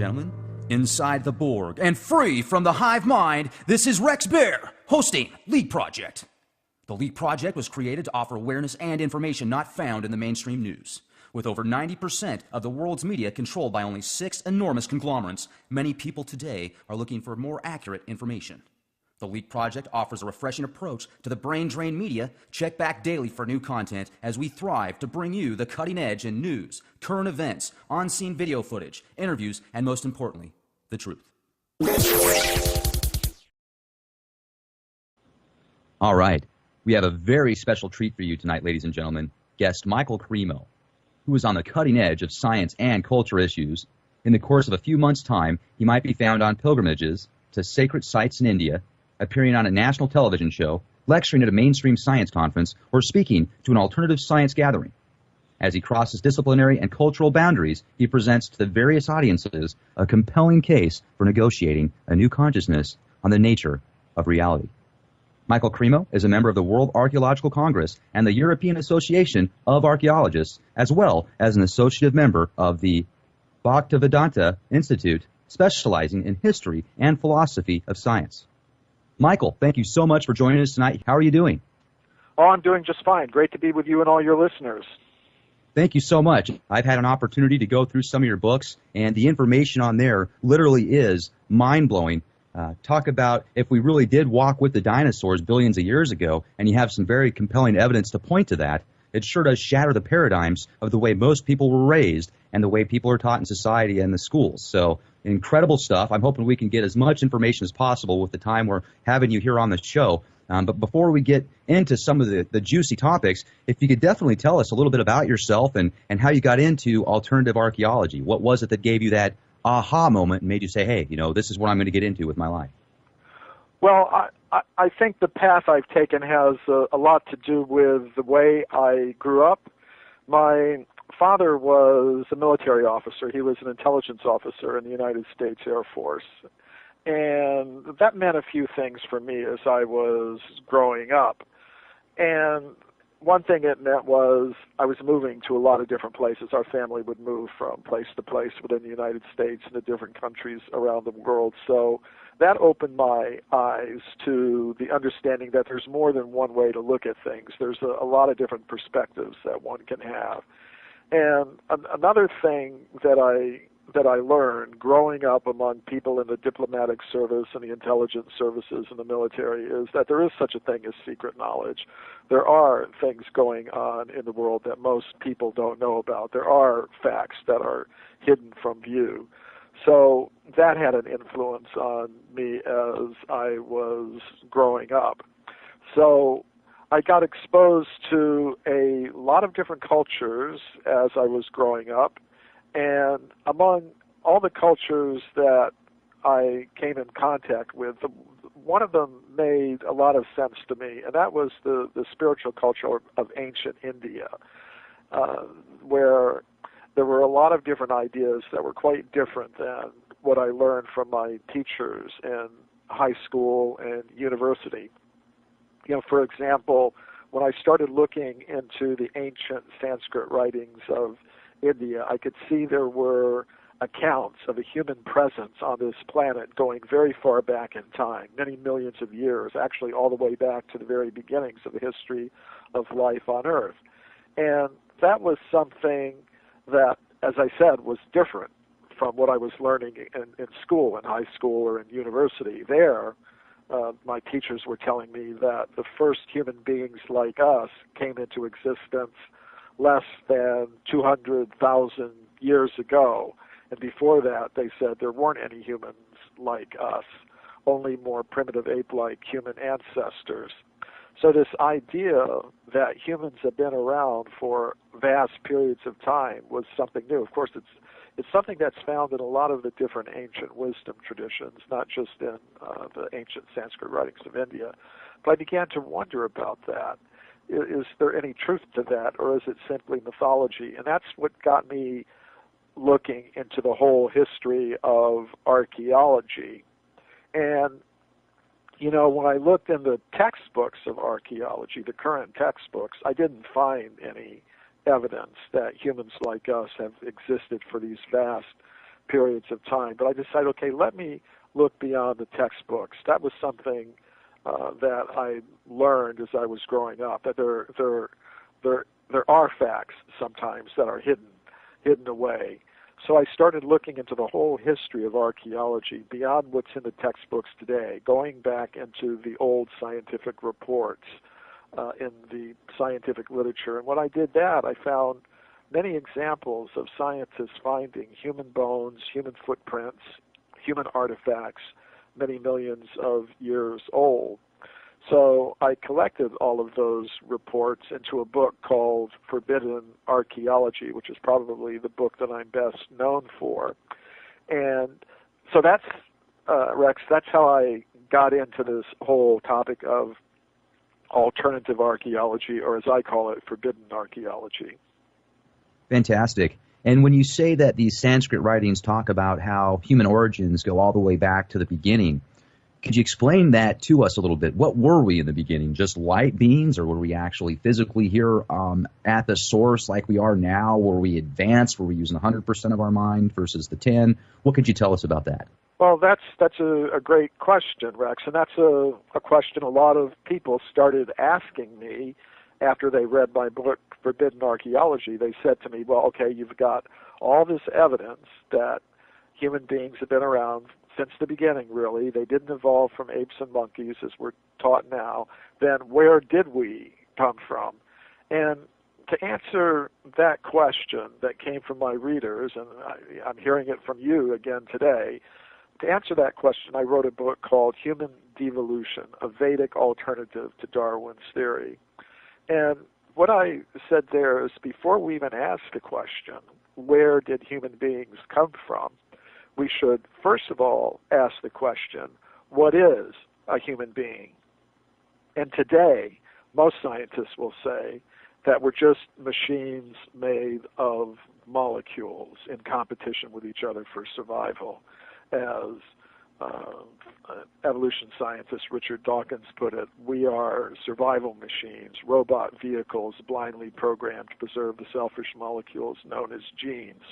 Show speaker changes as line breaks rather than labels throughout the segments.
gentlemen, inside the Borg and free from the hive mind, this is Rex Bear hosting Leak Project. The Leak Project was created to offer awareness and information not found in the mainstream news. With over 90% of the world's media controlled by only 6 enormous conglomerates, many people today are looking for more accurate information. The Leak Project offers a refreshing approach to the brain-drained media. Check back daily for new content as we thrive to bring you the cutting edge in news, current events, on-scene video footage, interviews, and most importantly, the truth.
All right. We have a very special treat for you tonight, ladies and gentlemen. Guest Michael Cremo, who is on the cutting edge of science and culture issues. In the course of a few months' time, he might be found on pilgrimages to sacred sites in India, appearing on a national television show, lecturing at a mainstream science conference, or speaking to an alternative science gathering. As he crosses disciplinary and cultural boundaries, he presents to the various audiences a compelling case for negotiating a new consciousness on the nature of reality. Michael Cremo is a member of the World Archaeological Congress and the European Association of Archeologists, as well as an associate member of the Bhaktivedanta Institute, specializing in history and philosophy of science. Michael, thank you so much for joining us tonight. How are you doing?
Oh, I'm doing just fine. Great to be with you and all your listeners.
Thank you so much. I've had an opportunity to go through some of your books, and the information on there literally is mind-blowing. Talk about if we really did walk with the dinosaurs billions of years ago, and you have some very compelling evidence to point to that. It sure does shatter the paradigms of the way most people were raised and the way people are taught in society and the schools. So incredible stuff. I'm hoping we can get as much information as possible with the time we're having you here on the show. But before we get into some of the juicy topics, if you could definitely tell us a little bit about yourself and how you got into alternative archaeology. What was it that gave you that aha moment and made you say, hey, this is what I'm going to get into with my life?
Well, I think the path I've taken has a lot to do with the way I grew up. My father was a military officer. He was an intelligence officer in the United States Air Force. And that meant a few things for me as I was growing up. And one thing it meant was I was moving to a lot of different places. Our family would move from place to place within the United States and to different countries around the world. So that opened my eyes to the understanding that there's more than one way to look at things. There's a lot of different perspectives that one can have. And another thing that I learned growing up among people in the diplomatic service and the intelligence services and the military is that there is such a thing as secret knowledge. There are things going on in the world that most people don't know about. There are facts that are hidden from view. So that had an influence on me as I was growing up. So I got exposed to a lot of different cultures as I was growing up. And among all the cultures that I came in contact with, one of them made a lot of sense to me, and that was the spiritual culture of ancient India, where there were a lot of different ideas that were quite different than what I learned from my teachers in high school and university. For example, when I started looking into the ancient Sanskrit writings of India, I could see there were accounts of a human presence on this planet going very far back in time, many millions of years, actually all the way back to the very beginnings of the history of life on Earth. And that was something that, as I said, was different from what I was learning in school, in high school or in university. There, my teachers were telling me that the first human beings like us came into existence less than 200,000 years ago. And before that, they said there weren't any humans like us, only more primitive ape-like human ancestors. So this idea that humans have been around for vast periods of time was something new. Of course, it's something that's found in a lot of the different ancient wisdom traditions, not just in the ancient Sanskrit writings of India. But I began to wonder about that. Is there any truth to that, or is it simply mythology? And that's what got me looking into the whole history of archaeology. And, when I looked in the textbooks of archaeology, the current textbooks, I didn't find any evidence that humans like us have existed for these vast periods of time. But I decided, okay, let me look beyond the textbooks. That was something that I learned as I was growing up, that there are facts sometimes that are hidden away. So I started looking into the whole history of archaeology beyond what's in the textbooks today, going back into the old scientific reports in the scientific literature. And when I did that, I found many examples of scientists finding human bones, human footprints, human artifacts, many millions of years old. So I collected all of those reports into a book called Forbidden Archeology, which is probably the book that I'm best known for. And so that's, Rex, that's how I got into this whole topic of alternative archaeology, or as I call it, forbidden archaeology.
Fantastic. And when you say that these Sanskrit writings talk about how human origins go all the way back to the beginning, could you explain that to us a little bit? What were we in the beginning? Just light beings, or were we actually physically here at the source like we are now? Were we advanced? Were we using 100% of our mind versus the 10? What could you tell us about that?
Well, that's a great question, Rex, and that's a question a lot of people started asking me after they read my book, Forbidden Archaeology. They said to me, well, okay, you've got all this evidence that human beings have been around since the beginning, really. They didn't evolve from apes and monkeys, as we're taught now. Then where did we come from? And to answer that question that came from my readers, and I'm hearing it from you again today, to answer that question, I wrote a book called Human Devolution, a Vedic alternative to Darwin's theory. And what I said there is, before we even ask the question, where did human beings come from, we should first of all ask the question, what is a human being? And today, most scientists will say that we're just machines made of molecules in competition with each other for survival. As evolution scientist Richard Dawkins put it, we are survival machines, robot vehicles blindly programmed to preserve the selfish molecules known as genes.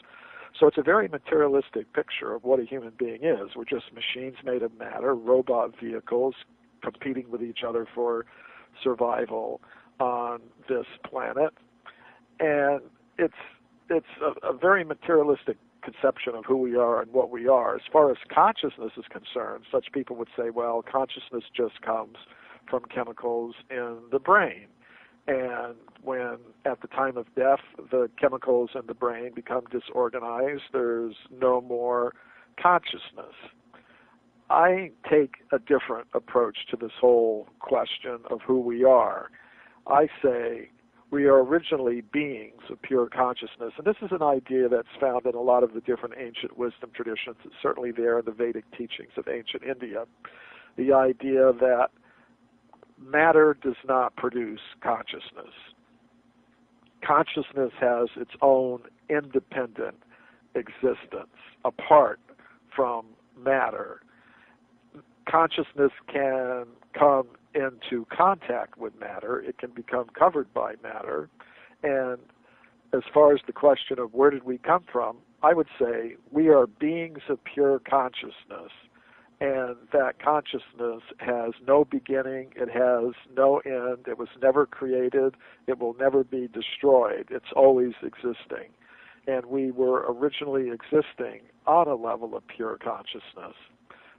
So it's a very materialistic picture of what a human being is. We're just machines made of matter, robot vehicles competing with each other for survival on this planet. And it's a very materialistic conception of who we are and what we are. As far as consciousness is concerned, such people would say, well, consciousness just comes from chemicals in the brain. And when, at the time of death, the chemicals in the brain become disorganized, there's no more consciousness. I take a different approach to this whole question of who we are. I say we are originally beings of pure consciousness. And this is an idea that's found in a lot of the different ancient wisdom traditions. It's certainly there in the Vedic teachings of ancient India. The idea that matter does not produce consciousness. Consciousness has its own independent existence apart from matter. Consciousness can come into contact with matter. It can become covered by matter. And as far as the question of where did we come from, I would say we are beings of pure consciousness. And that consciousness has no beginning, it has no end, it was never created, it will never be destroyed, it's always existing. And we were originally existing on a level of pure consciousness.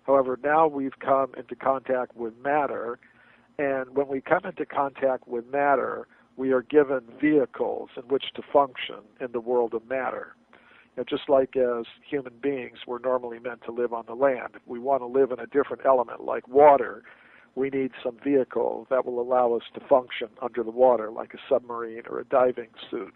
However, now we've come into contact with matter, and when we come into contact with matter, we are given vehicles in which to function in the world of matter. Just like as human beings, we're normally meant to live on the land. If we want to live in a different element like water, we need some vehicle that will allow us to function under the water, like a submarine or a diving suit.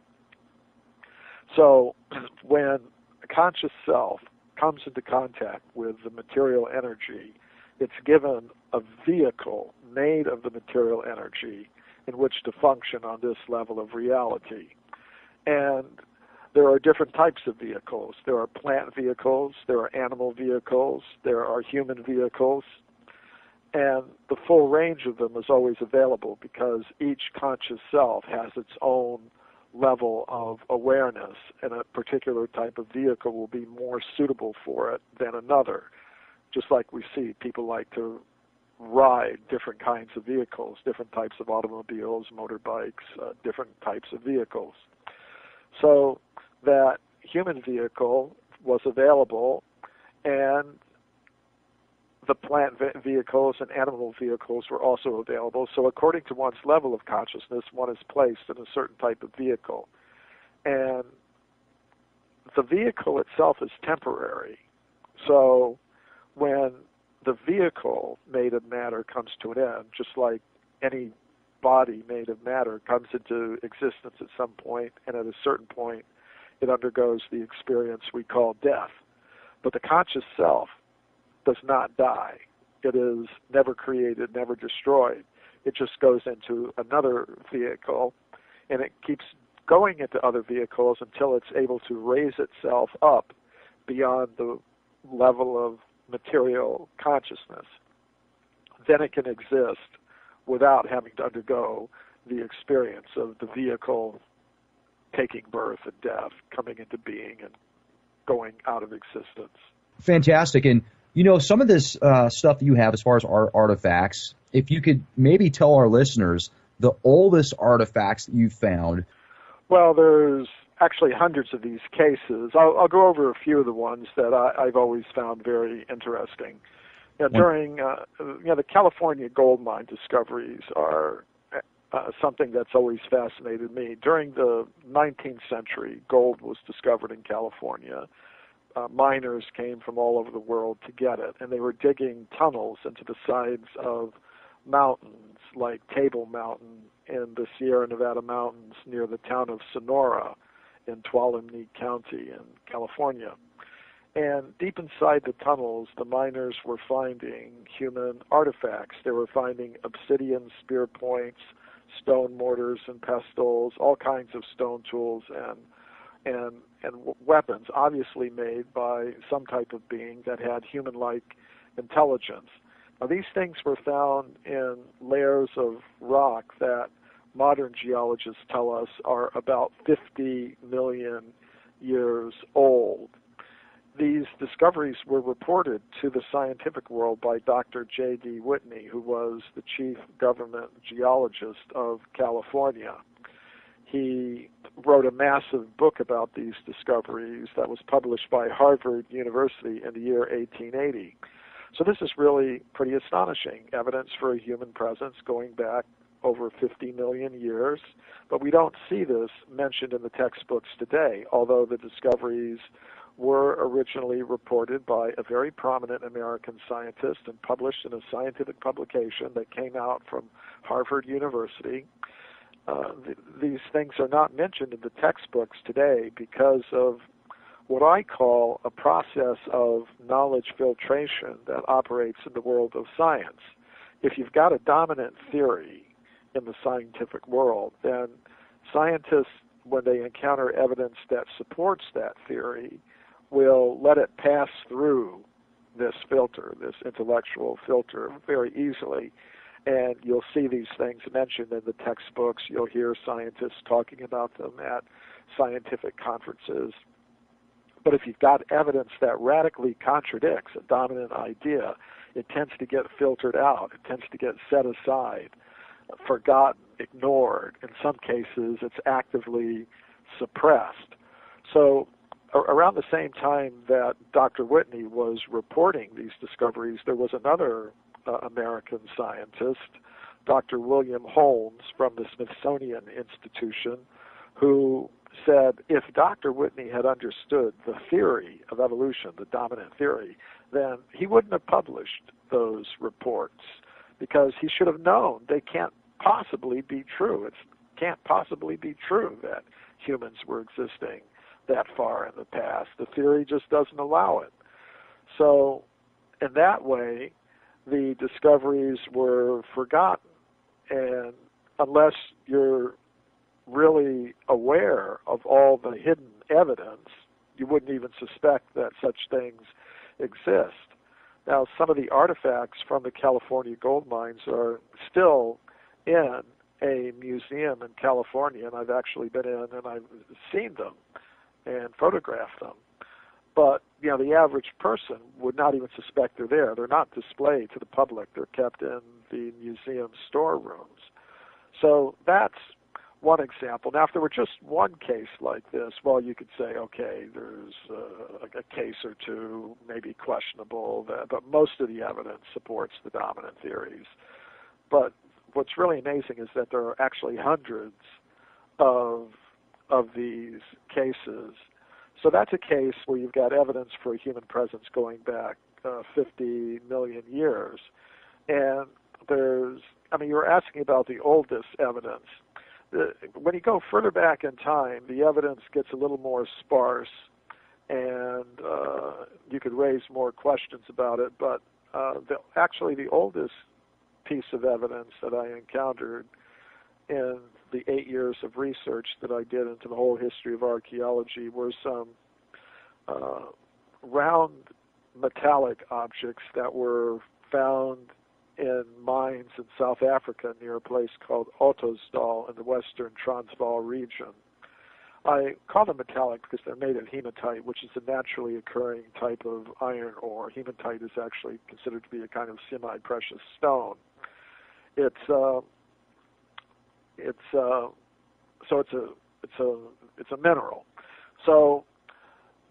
So when a conscious self comes into contact with the material energy, it's given a vehicle made of the material energy in which to function on this level of reality. And there are different types of vehicles. There are plant vehicles, there are animal vehicles, there are human vehicles, and the full range of them is always available because each conscious self has its own level of awareness, and a particular type of vehicle will be more suitable for it than another. Just like we see people like to ride different kinds of vehicles, different types of automobiles, motorbikes, different types of vehicles. So that human vehicle was available, and the plant vehicles and animal vehicles were also available. So according to one's level of consciousness, one is placed in a certain type of vehicle. And the vehicle itself is temporary. So when the vehicle made of matter comes to an end, just like any body made of matter comes into existence at some point, and at a certain point it undergoes the experience we call death. But the conscious self does not die. It is never created, never destroyed. It just goes into another vehicle, and it keeps going into other vehicles until it's able to raise itself up beyond the level of material consciousness. Then it can exist without having to undergo the experience of the vehicle taking birth and death, coming into being and going out of existence.
Fantastic. And, you know, some of this stuff that you have as far as artifacts, if you could maybe tell our listeners the oldest artifacts that you've found.
Well, there's actually hundreds of these cases. I'll go over a few of the ones that I've always found very interesting. During the California gold mine discoveries are something that's always fascinated me. During the 19th century, gold was discovered in California. Miners came from all over the world to get it, and they were digging tunnels into the sides of mountains like Table Mountain in the Sierra Nevada mountains near the town of Sonora in Tuolumne County in California. And deep inside the tunnels, the miners were finding human artifacts. They were finding obsidian spear points, stone mortars and pestles, all kinds of stone tools and weapons, obviously made by some type of being that had human-like intelligence. Now, these things were found in layers of rock that modern geologists tell us are about 50 million years old. These discoveries were reported to the scientific world by Dr. J.D. Whitney, who was the chief government geologist of California. He wrote a massive book about these discoveries that was published by Harvard University in the year 1880. So this is really pretty astonishing, evidence for a human presence going back over 50 million years, but we don't see this mentioned in the textbooks today, although the discoveries were originally reported by a very prominent American scientist and published in a scientific publication that came out from Harvard University. These things are not mentioned in the textbooks today because of what I call a process of knowledge filtration that operates in the world of science. If you've got a dominant theory in the scientific world, then scientists, when they encounter evidence that supports that theory, will let it pass through this filter, this intellectual filter, very easily. And you'll see these things mentioned in the textbooks. You'll hear scientists talking about them at scientific conferences. But if you've got evidence that radically contradicts a dominant idea, it tends to get filtered out. It tends to get set aside, forgotten, ignored. In some cases, it's actively suppressed. So around the same time that Dr. Whitney was reporting these discoveries, there was another American scientist, Dr. William Holmes from the Smithsonian Institution, who said if Dr. Whitney had understood the theory of evolution, the dominant theory, then he wouldn't have published those reports because he should have known they can't possibly be true. It can't possibly be true that humans were existing that far in the past. The theory just doesn't allow it. So in that way, the discoveries were forgotten. And unless you're really aware of all the hidden evidence, you wouldn't even suspect that such things exist. Now, some of the artifacts from the California gold mines are still in a museum in California, and I've actually been in and I've seen them and photographed them. But, the average person would not even suspect they're there. They're not displayed to the public. They're kept in the museum storerooms. So that's one example. Now, if there were just one case like this, well, you could say, okay, there's a case or two, maybe questionable, but most of the evidence supports the dominant theories. But what's really amazing is that there are actually hundreds of these cases. So that's a case where you've got evidence for a human presence going back 50 million years. And you were asking about the oldest evidence. When you go further back in time, the evidence gets a little more sparse, and you could raise more questions about it. But actually, the oldest piece of evidence that I encountered in the 8 years of research that I did into the whole history of archaeology were some round metallic objects that were found in mines in South Africa near a place called Ottosdal in the western Transvaal region. I call them metallic because they're made of hematite, which is a naturally occurring type of iron ore. Hematite is actually considered to be a kind of semi-precious stone. It's a mineral. So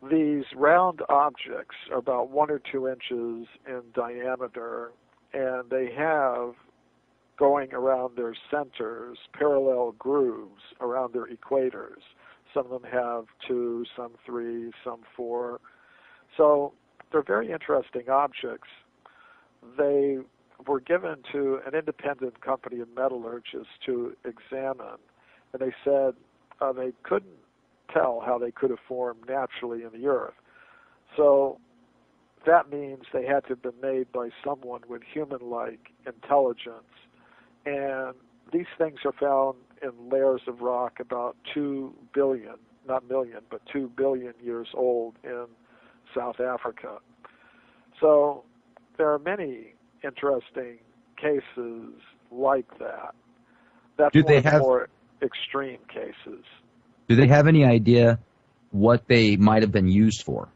these round objects are about 1 or 2 inches in diameter, and they have, going around their centers, parallel grooves around their equators. Some of them have 2, some 3, some 4. So they're very interesting objects. They were given to an independent company of metallurgists to examine, and they said they couldn't tell how they could have formed naturally in the earth. So that means they had to have been made by someone with human-like intelligence. And these things are found in layers of rock about 2 billion, not million, but 2 billion years old in South Africa. So there are many interesting cases like that. That's one of the more extreme cases.
Do they have any idea what they might have been used for?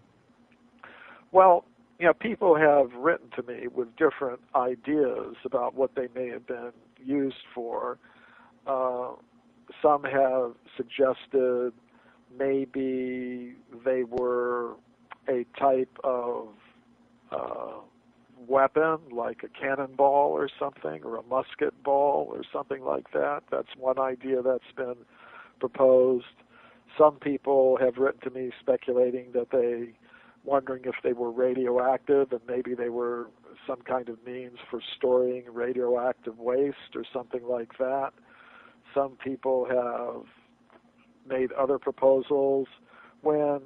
Well, people have written to me with different ideas about what they may have been used for. Some have suggested maybe they were a type of weapon, like a cannonball or something, or a musket ball or something like that. That's one idea that's been proposed. Some people have written to me speculating that wondering if they were radioactive, and maybe they were some kind of means for storing radioactive waste or something like that. Some people have made other proposals. When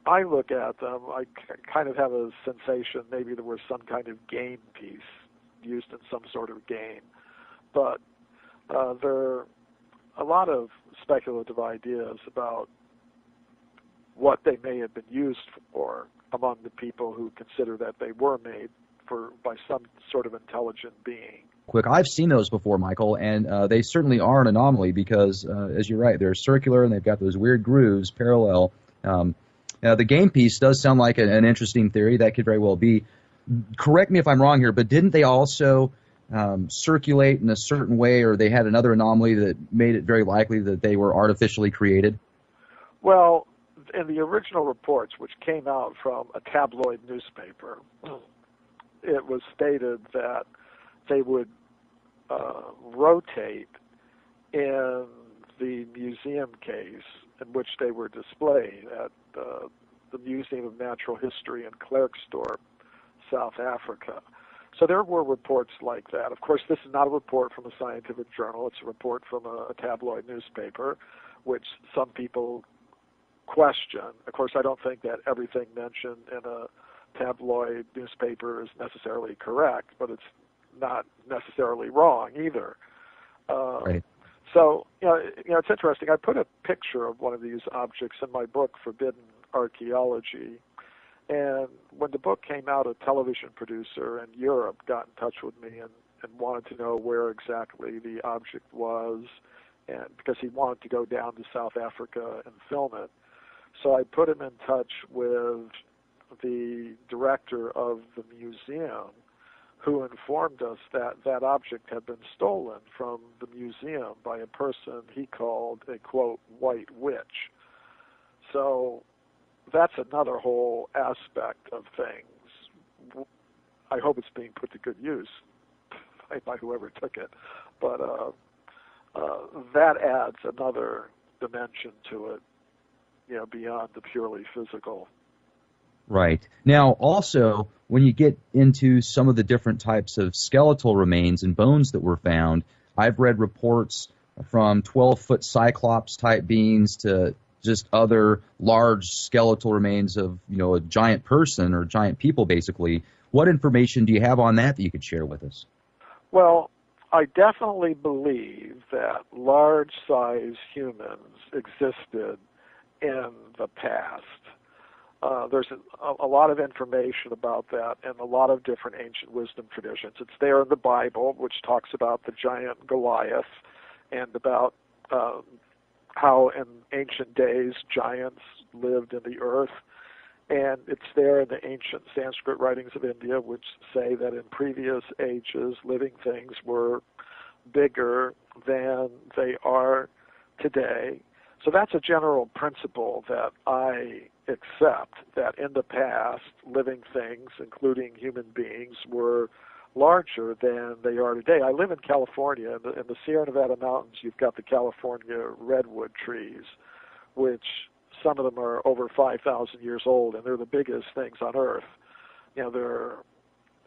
I look at them, I kind of have a sensation maybe there was some kind of game piece used in some sort of game. But there are a lot of speculative ideas about what they may have been used for among the people who consider that they were made by some sort of intelligent being.
Quick, I've seen those before, Michael, and they certainly are an anomaly because, as you're right, they're circular and they've got those weird grooves parallel. The game piece does sound like an interesting theory. That could very well be. Correct me if I'm wrong here, but didn't they also circulate in a certain way, or they had another anomaly that made it very likely that they were artificially created?
Well, in the original reports, which came out from a tabloid newspaper, it was stated that they would rotate in the museum case in which they were displayed at the Museum of Natural History in Klerksdorp, South Africa. So there were reports like that. Of course, this is not a report from a scientific journal. It's a report from a tabloid newspaper, which some people question. Of course, I don't think that everything mentioned in a tabloid newspaper is necessarily correct, but it's not necessarily wrong either.
Right.
So, it's interesting. I put a picture of one of these objects in my book, Forbidden Archeology. And when the book came out, a television producer in Europe got in touch with me and and wanted to know where exactly the object was, and because he wanted to go down to South Africa and film it. So I put him in touch with the director of the museum, who informed us that that object had been stolen from the museum by a person he called a, quote, white witch. So that's another whole aspect of things. I hope it's being put to good use by whoever took it. But that adds another dimension to it, beyond the purely physical.
Right. Now, also, when you get into some of the different types of skeletal remains and bones that were found, I've read reports from 12-foot Cyclops-type beings to just other large skeletal remains of, a giant person or giant people, basically. What information do you have on that you could share with us?
Well, I definitely believe that large-size humans existed in the past. There's a lot of information about that in a lot of different ancient wisdom traditions. It's there in the Bible, which talks about the giant Goliath and about how in ancient days giants lived in the earth. And it's there in the ancient Sanskrit writings of India, which say that in previous ages, living things were bigger than they are today. So that's a general principle that I accept, that in the past, living things, including human beings, were larger than they are today. I live in California. In the Sierra Nevada mountains, you've got the California redwood trees, which some of them are over 5,000 years old, and they're the biggest things on Earth. They're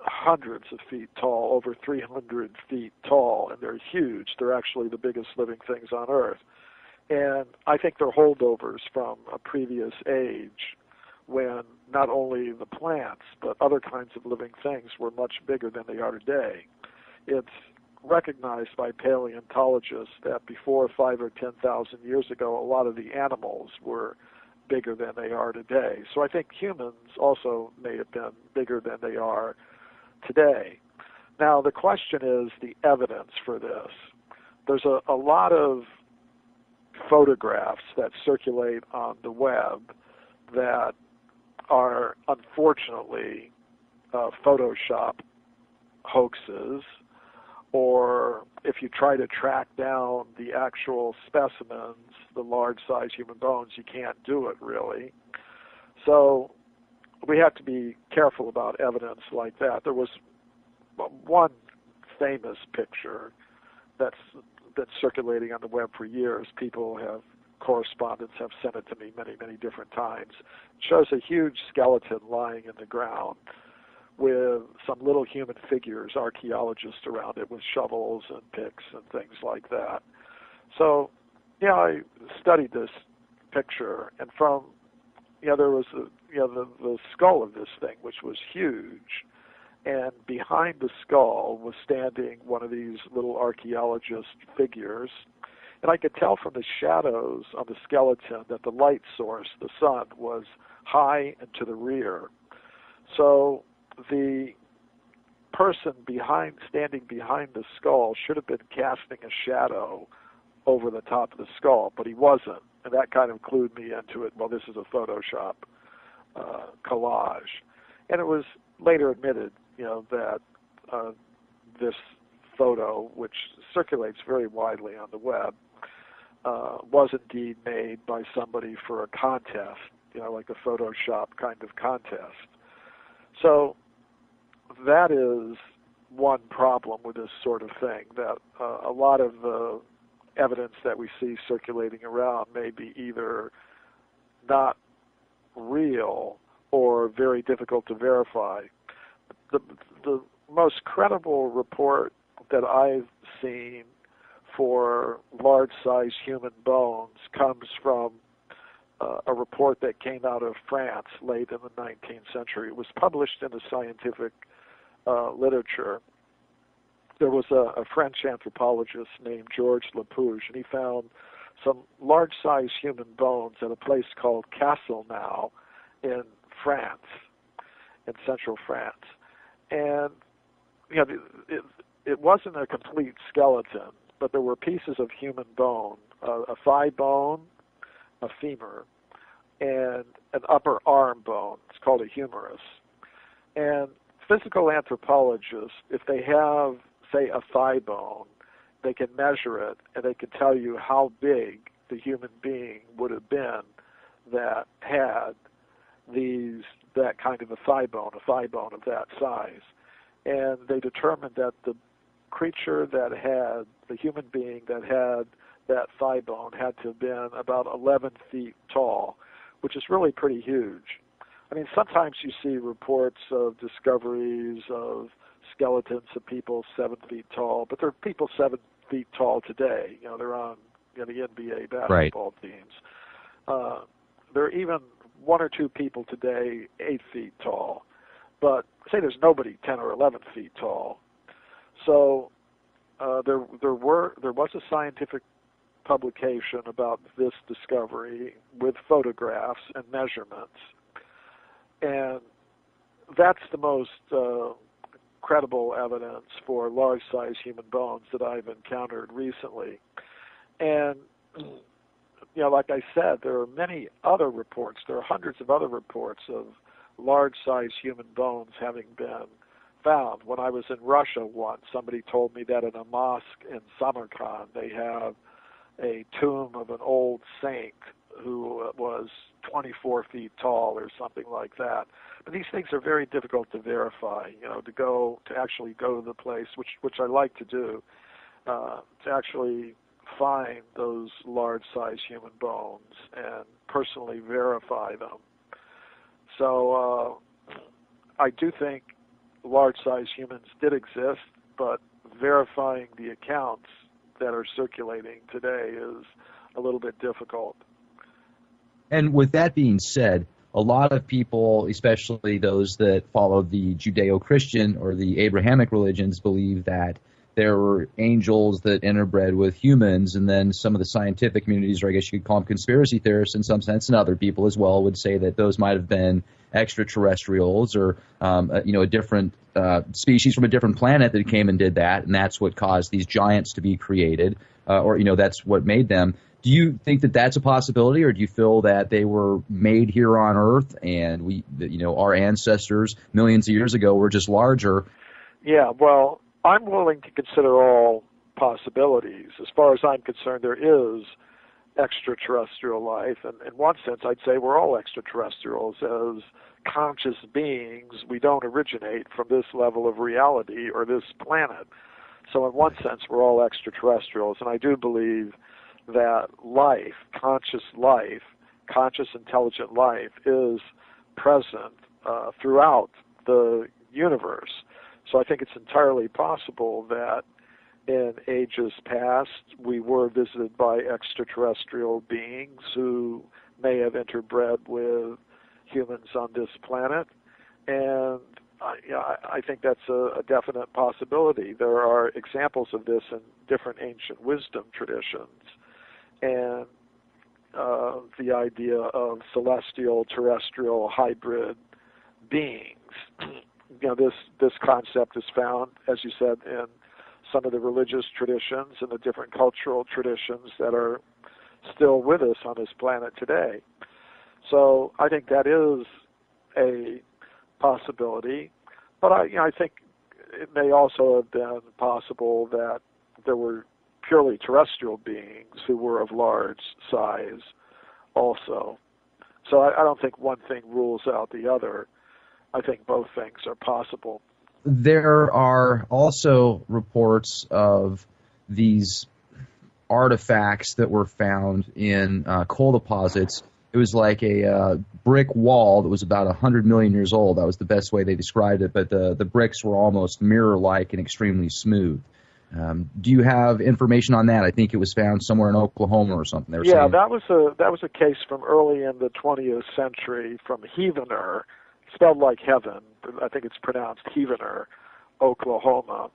hundreds of feet tall, over 300 feet tall, and they're huge. They're actually the biggest living things on Earth. And I think they're holdovers from a previous age when not only the plants, but other kinds of living things were much bigger than they are today. It's recognized by paleontologists that before 5,000 or 10,000 years ago, a lot of the animals were bigger than they are today. So I think humans also may have been bigger than they are today. Now, the question is the evidence for this. There's a lot of photographs that circulate on the web that are unfortunately Photoshop hoaxes, or if you try to track down the actual specimens, the large-size human bones, you can't do it really. So we have to be careful about evidence like that. There was one famous picture that's been circulating on the web for years. Correspondents have sent it to me many, many different times. It shows a huge skeleton lying in the ground with some little human figures, archaeologists around it with shovels and picks and things like that. So, I studied this picture, and from, there was the skull of this thing, which was huge, and behind the skull was standing one of these little archaeologist figures. And I could tell from the shadows on the skeleton that the light source, the sun, was high and to the rear. So the person standing behind the skull should have been casting a shadow over the top of the skull, but he wasn't. And that kind of clued me into it. Well, this is a Photoshop collage. And it was later admitted, that this photo, which circulates very widely on the web, was indeed made by somebody for a contest, like a Photoshop kind of contest. So that is one problem with this sort of thing, that a lot of the evidence that we see circulating around may be either not real or very difficult to verify. The most credible report that I've seen for large-sized human bones comes from a report that came out of France late in the 19th century. It was published in the scientific literature. There was a French anthropologist named Georges Lapouge, and he found some large-sized human bones at a place called Castelnau in France, in central France. And it wasn't a complete skeleton, but there were pieces of human bone, a thigh bone, a femur, and an upper arm bone. It's called a humerus. And physical anthropologists, if they have, say, a thigh bone, they can measure it and they can tell you how big the human being would have been that had that kind of a thigh bone of that size. And they determined that the creature that had, the human being that had that thigh bone had to have been about 11 feet tall, which is really pretty huge. I mean, sometimes you see reports of discoveries of skeletons of people 7 feet tall, but there are people 7 feet tall today. You know, they're on the NBA basketball teams. There are even one or two people today 8 feet tall, but say there's nobody 10 or 11 feet tall. So there was a scientific publication about this discovery with photographs and measurements, and that's the most credible evidence for large-size human bones that I've encountered recently. And you know, like I said, there are many other reports. There are hundreds of other reports of large-size human bones having been found. When I was in Russia once, somebody told me that in a mosque in Samarkand, they have a tomb of an old saint who was 24 feet tall or something like that. But these things are very difficult to verify, you know, to actually go to the place, which I like to do, to actually find those large-size human bones and personally verify them. So I do think large-size humans did exist, but verifying the accounts that are circulating today is a little bit difficult.
And with that being said, a lot of people, especially those that follow the Judeo-Christian or the Abrahamic religions, believe that there were angels that interbred with humans, and then some of the scientific communities, or I guess you could call them conspiracy theorists in some sense, and other people as well would say that those might have been extraterrestrials or a different species from a different planet that came and did that, and that's what caused these giants to be created, or that's what made them. Do you think that that's a possibility, or do you feel that they were made here on Earth and our ancestors millions of years ago were just larger?
Yeah, well, I'm willing to consider all possibilities. As far as I'm concerned, there is extraterrestrial life, and in one sense, I'd say we're all extraterrestrials. As conscious beings, we don't originate from this level of reality or this planet. So in one sense, we're all extraterrestrials, and I do believe that conscious intelligent life, is present throughout the universe. So I think it's entirely possible that in ages past we were visited by extraterrestrial beings who may have interbred with humans on this planet. And I think that's a definite possibility. There are examples of this in different ancient wisdom traditions. And the idea of celestial terrestrial hybrid beings. This concept is found, as you said, in some of the religious traditions and the different cultural traditions that are still with us on this planet today. So I think that is a possibility, but I think it may also have been possible that there were purely terrestrial beings who were of large size also. So I don't think one thing rules out the other. I think both things are possible.
There are also reports of these artifacts that were found in coal deposits. It was like a brick wall that was about 100 million years old. That was the best way they described it, but the bricks were almost mirror-like and extremely smooth. Do you have information on that? I think it was found somewhere in Oklahoma or something.
Yeah, that was a case from early in the 20th century from Heavener, spelled like heaven, but I think it's pronounced Heavener, Oklahoma.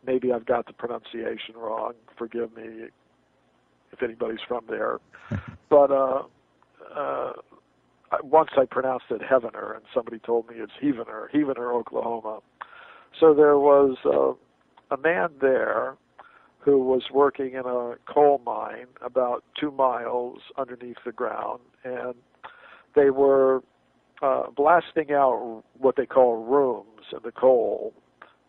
Maybe I've got the pronunciation wrong. Forgive me if anybody's from there. But once I pronounced it Heavener, and somebody told me it's Heavener, Oklahoma. So there was a man there who was working in a coal mine about 2 miles underneath the ground, and they were blasting out what they call rooms in the coal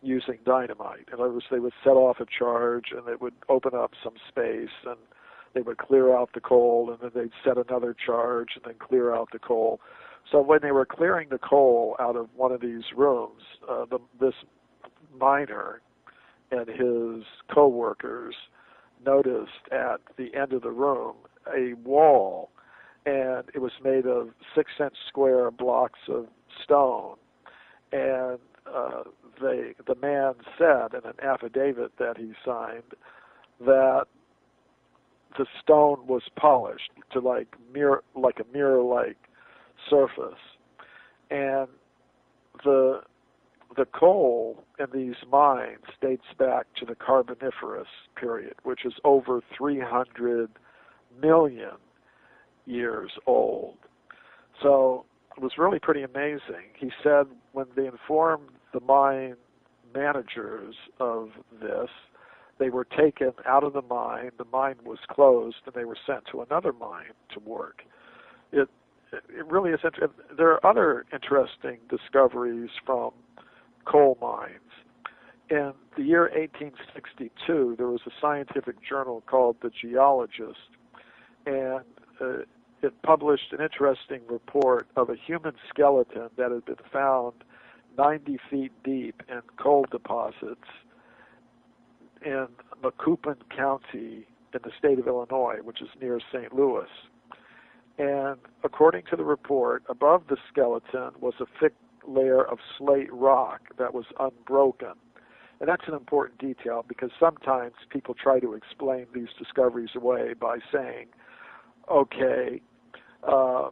using dynamite. In other words, they would set off a charge, and it would open up some space, and they would clear out the coal, and then they'd set another charge, and then clear out the coal. So when they were clearing the coal out of one of these rooms, this miner and his co-workers noticed at the end of the room a wall, and it was made of 6-inch square blocks of stone. And the man said in an affidavit that he signed that the stone was polished to like a mirror-like surface, and the coal in these mines dates back to the Carboniferous period, which is over 300 million years old. So it was really pretty amazing. He said when they informed the mine managers of this, they were taken out of the mine was closed, and they were sent to another mine to work. It really is interesting. There are other interesting discoveries from coal mines. In the year 1862, there was a scientific journal called The Geologist, and it published an interesting report of a human skeleton that had been found 90 feet deep in coal deposits in Macoupin County in the state of Illinois, which is near St. Louis. And according to the report, above the skeleton was a thick layer of slate rock that was unbroken. And that's an important detail because sometimes people try to explain these discoveries away by saying, okay,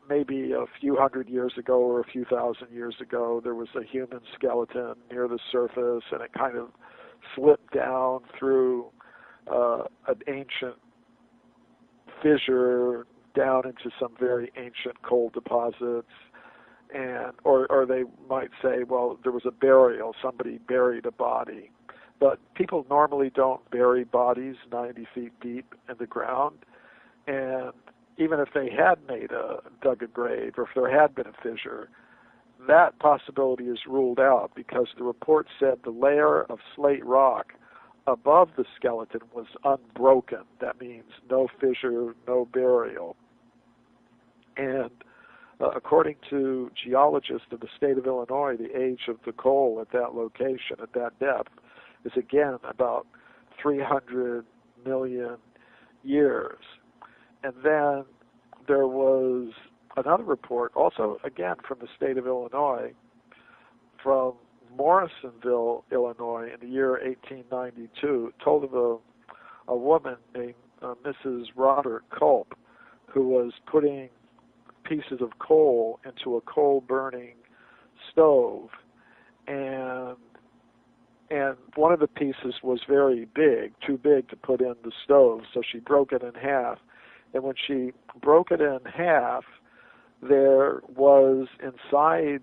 maybe a few hundred years ago or a few thousand years ago, there was a human skeleton near the surface, and it kind of slipped down through an ancient fissure down into some very ancient coal deposits, and or they might say, well, there was a burial, somebody buried a body. But people normally don't bury bodies 90 feet deep in the ground, and even if they had dug a grave, or if there had been a fissure, that possibility is ruled out because the report said the layer of slate rock above the skeleton was unbroken. That means no fissure, no burial. And according to geologists in the state of Illinois, the age of the coal at that location, at that depth, is again about 300 million years. And then there was another report, also again from the state of Illinois, from Morrisonville, Illinois, in the year 1892, told of a woman named Mrs. Robert Culp, who was putting pieces of coal into a coal-burning stove, and one of the pieces was very big, too big to put in the stove, so she broke it in half. And when she broke it in half, there was inside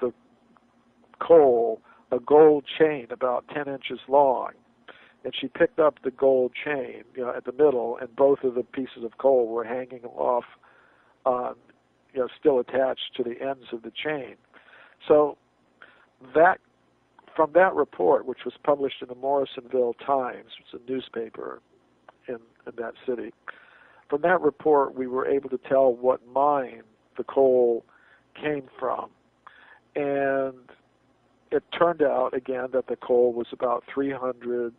the coal a gold chain about 10 inches long. And she picked up the gold chain, at the middle, and both of the pieces of coal were hanging off on, still attached to the ends of the chain. So from that report, which was published in the Morrisonville Times, which is a newspaper in that city, from that report we were able to tell what mine the coal came from. And it turned out, again, that the coal was about 300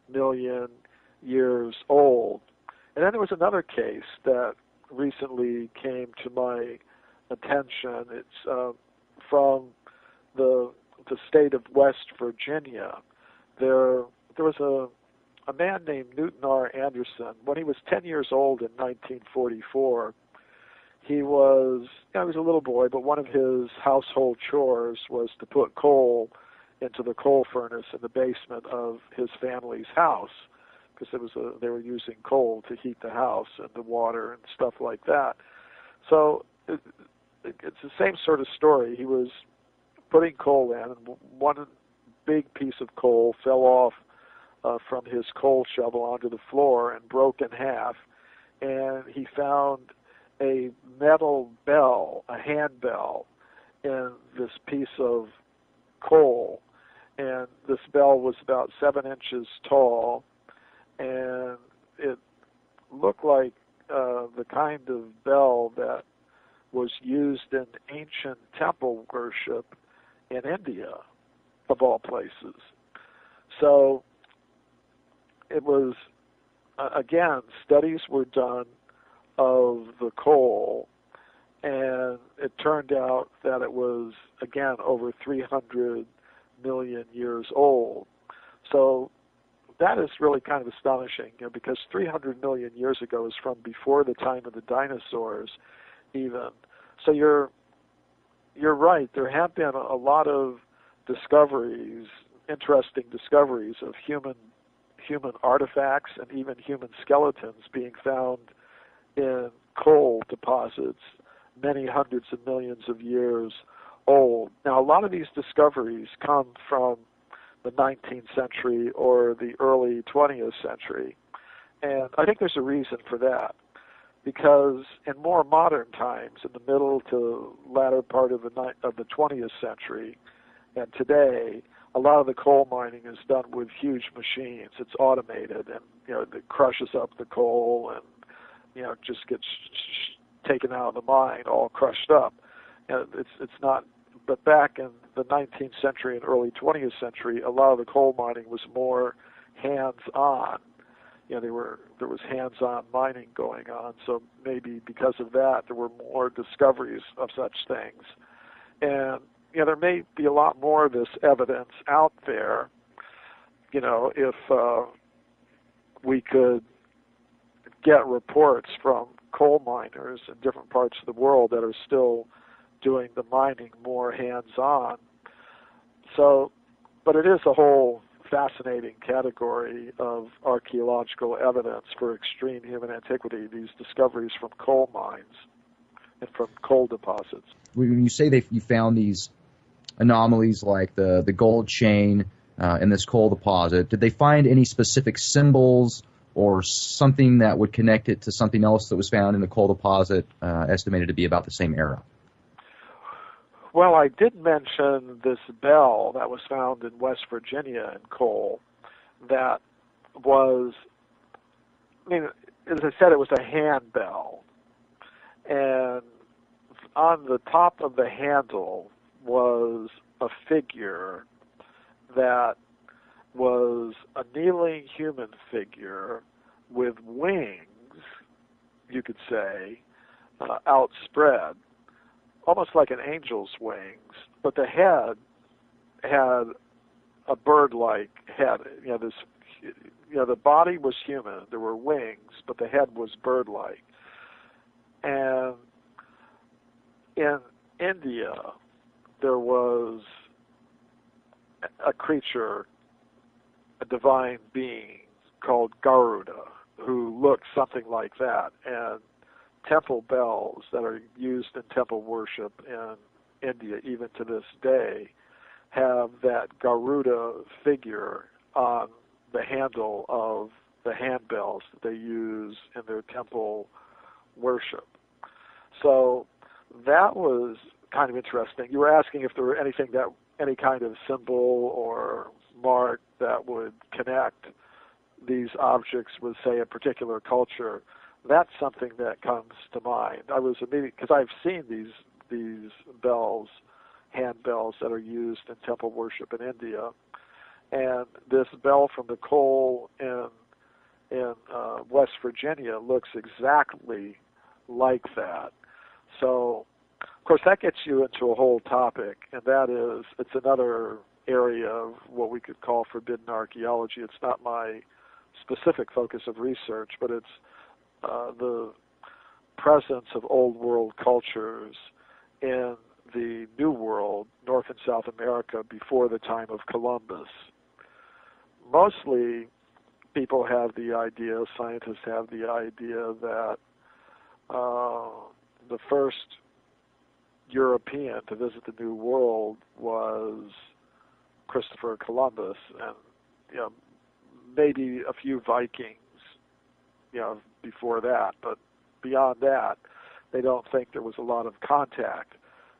million years old. And then there was another case that recently came to my attention. It's from the state of West Virginia. There was a man named Newton R. Anderson. When he was 10 years old in 1944, he was a little boy, but one of his household chores was to put coal into the coal furnace in the basement of his family's house, because they were using coal to heat the house and the water and stuff like that. So it's the same sort of story. He was putting coal in, and one big piece of coal fell off from his coal shovel onto the floor and broke in half, and he found a metal bell, a handbell, in this piece of coal, and this bell was about 7 inches tall, and it looked like the kind of bell that was used in ancient temple worship in India, of all places. So it was, again, studies were done of the coal, and it turned out that it was, again, over 300 million years old. So that is really kind of astonishing, because 300 million years ago is from before the time of the dinosaurs even. So you're right. There have been a lot of discoveries, interesting discoveries of human artifacts and even human skeletons being found in coal deposits many hundreds of millions of years old. Now, a lot of these discoveries come from the 19th century or the early 20th century, and I think there's a reason for that, because in more modern times, in the middle to latter part of the 20th century and today, a lot of the coal mining is done with huge machines. It's automated, and it crushes up the coal, and it just gets taken out of the mine, all crushed up. And it's not. But back in the 19th century and early 20th century, a lot of the coal mining was more hands-on. There was hands-on mining going on. So maybe because of that, there were more discoveries of such things. And there may be a lot more of this evidence out there, if we could get reports from coal miners in different parts of the world that are still doing the mining more hands-on. So, but it is a whole fascinating category of archaeological evidence for extreme human antiquity, these discoveries from coal mines and from coal deposits.
When you say you found these anomalies like the gold chain in this coal deposit, did they find any specific symbols or something that would connect it to something else that was found in the coal deposit, estimated to be about the same era?
Well, I did mention this bell that was found in West Virginia in coal that was, as I said, it was a handbell. And on the top of the handle was a figure that was a kneeling human figure with wings, you could say, outspread, almost like an angel's wings, but the head had a bird-like head. The body was human. There were wings, but the head was bird-like. And in India, there was a creature, a divine being called Garuda, who looked something like that. And temple bells that are used in temple worship in India, even to this day, have that Garuda figure on the handle of the handbells that they use in their temple worship. So that was kind of interesting. You were asking if there were any kind of symbol or mark that would connect these objects with, say, a particular culture. That's something that comes to mind. I was immediately, because I've seen these bells, handbells that are used in temple worship in India, and this bell from the coal in West Virginia looks exactly like that. So, of course, that gets you into a whole topic, and that is, it's another area of what we could call forbidden archaeology. It's not my specific focus of research, but it's the presence of old world cultures in the New World, North and South America, before the time of Columbus. Mostly, people have the idea, scientists have the idea that the first European to visit the New World was Christopher Columbus, and maybe a few Vikings, before that, but beyond that, they don't think there was a lot of contact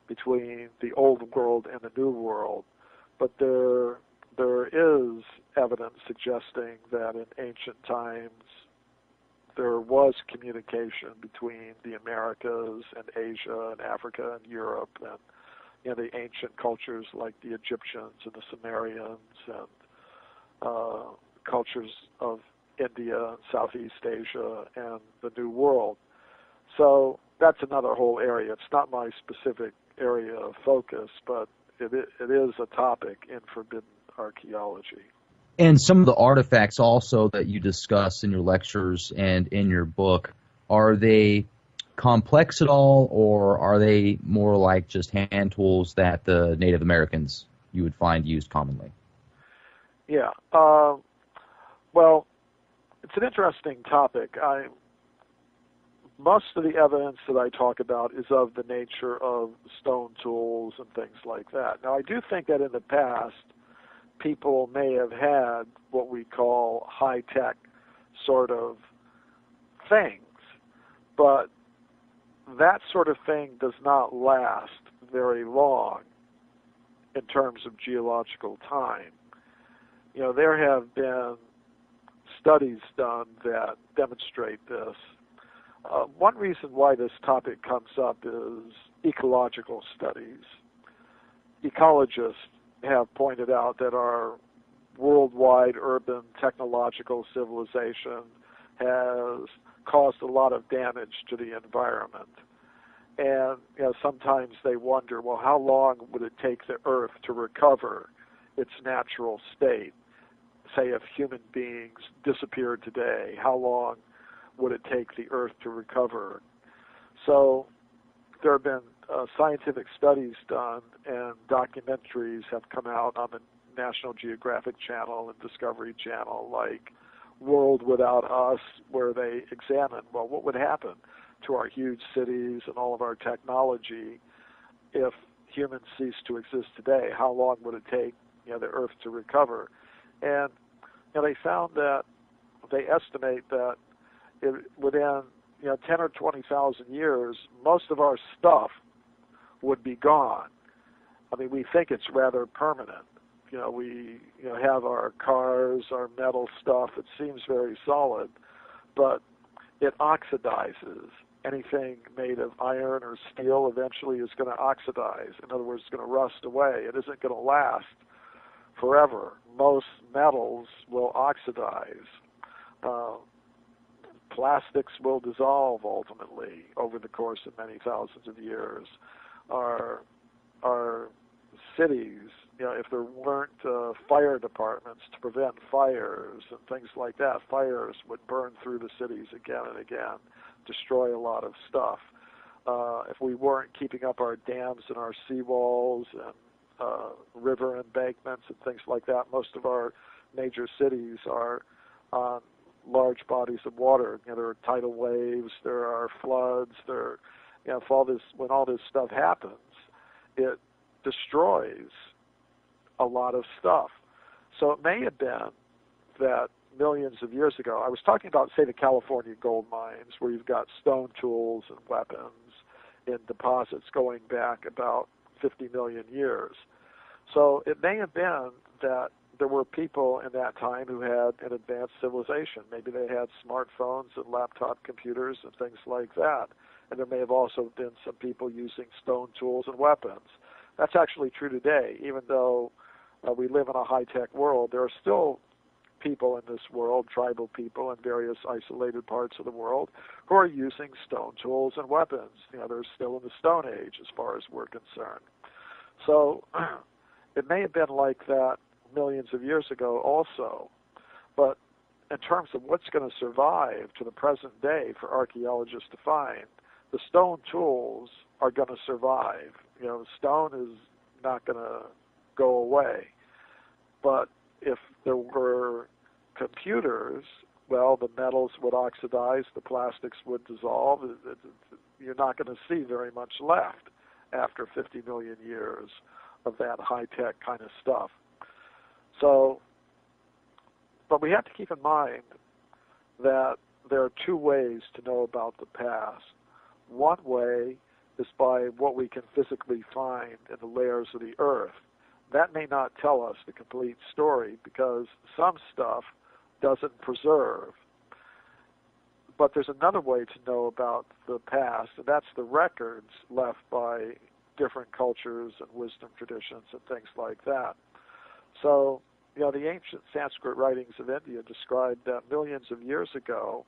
between the old world and the new world. But there is evidence suggesting that in ancient times there was communication between the Americas and Asia and Africa and Europe and the ancient cultures like the Egyptians and the Sumerians and cultures of India, Southeast Asia, and the New World. So that's another whole area. It's not my specific area of focus, but it is a topic in forbidden archaeology.
And some of the artifacts also that you discuss in your lectures and in your book, are they complex at all, or are they more like just hand tools that the Native Americans you would find used commonly?
Yeah. Well, it's an interesting topic. Most of the evidence that I talk about is of the nature of stone tools and things like that. Now, I do think that in the past, people may have had what we call high-tech sort of things, but that sort of thing does not last very long in terms of geological time. There have been studies done that demonstrate this. One reason why this topic comes up is ecological studies. Ecologists have pointed out that our worldwide urban technological civilization has caused a lot of damage to the environment. And sometimes they wonder, well, how long would it take the Earth to recover its natural state? Say if human beings disappeared today, how long would it take the Earth to recover? So there have been scientific studies done, and documentaries have come out on the National Geographic Channel and Discovery Channel, like World Without Us, where they examine, well, what would happen to our huge cities and all of our technology if humans ceased to exist today? How long would it take the Earth to recover? And they found that they estimate that within 10 or 20,000 years, most of our stuff would be gone. I mean, we think it's rather permanent. We have our cars, our metal stuff. It seems very solid, but it oxidizes. Anything made of iron or steel eventually is going to oxidize. In other words, it's going to rust away. It isn't going to last forever. Most metals will oxidize. Plastics will dissolve ultimately over the course of many thousands of years. Our cities, if there weren't fire departments to prevent fires and things like that, fires would burn through the cities again and again, destroy a lot of stuff. If we weren't keeping up our dams and our seawalls and river embankments and things like that, most of our major cities are on large bodies of water. There are tidal waves, there are floods, when all this stuff happens, it destroys a lot of stuff. So it may have been that millions of years ago, I was talking about, say, the California gold mines, where you've got stone tools and weapons in deposits going back about 50 million years. So it may have been that there were people in that time who had an advanced civilization. Maybe they had smartphones and laptop computers and things like that. And there may have also been some people using stone tools and weapons. That's actually true today. Even though we live in a high-tech world, there are still people in this world, tribal people in various isolated parts of the world, who are using stone tools and weapons. They're still in the Stone Age as far as we're concerned. So it may have been like that millions of years ago also. But in terms of what's going to survive to the present day for archaeologists to find, the stone tools are going to survive. Stone is not going to go away. But if there were computers, well, the metals would oxidize, the plastics would dissolve. You're not going to see very much left after 50 million years of that high-tech kind of stuff. So But we have to keep in mind that there are two ways to know about the past. One way is by what we can physically find in the layers of the earth. That may not tell us the complete story because some stuff doesn't preserve. But there's another way to know about the past, and that's the records left by different cultures and wisdom traditions and things like that. So, the ancient Sanskrit writings of India described that millions of years ago,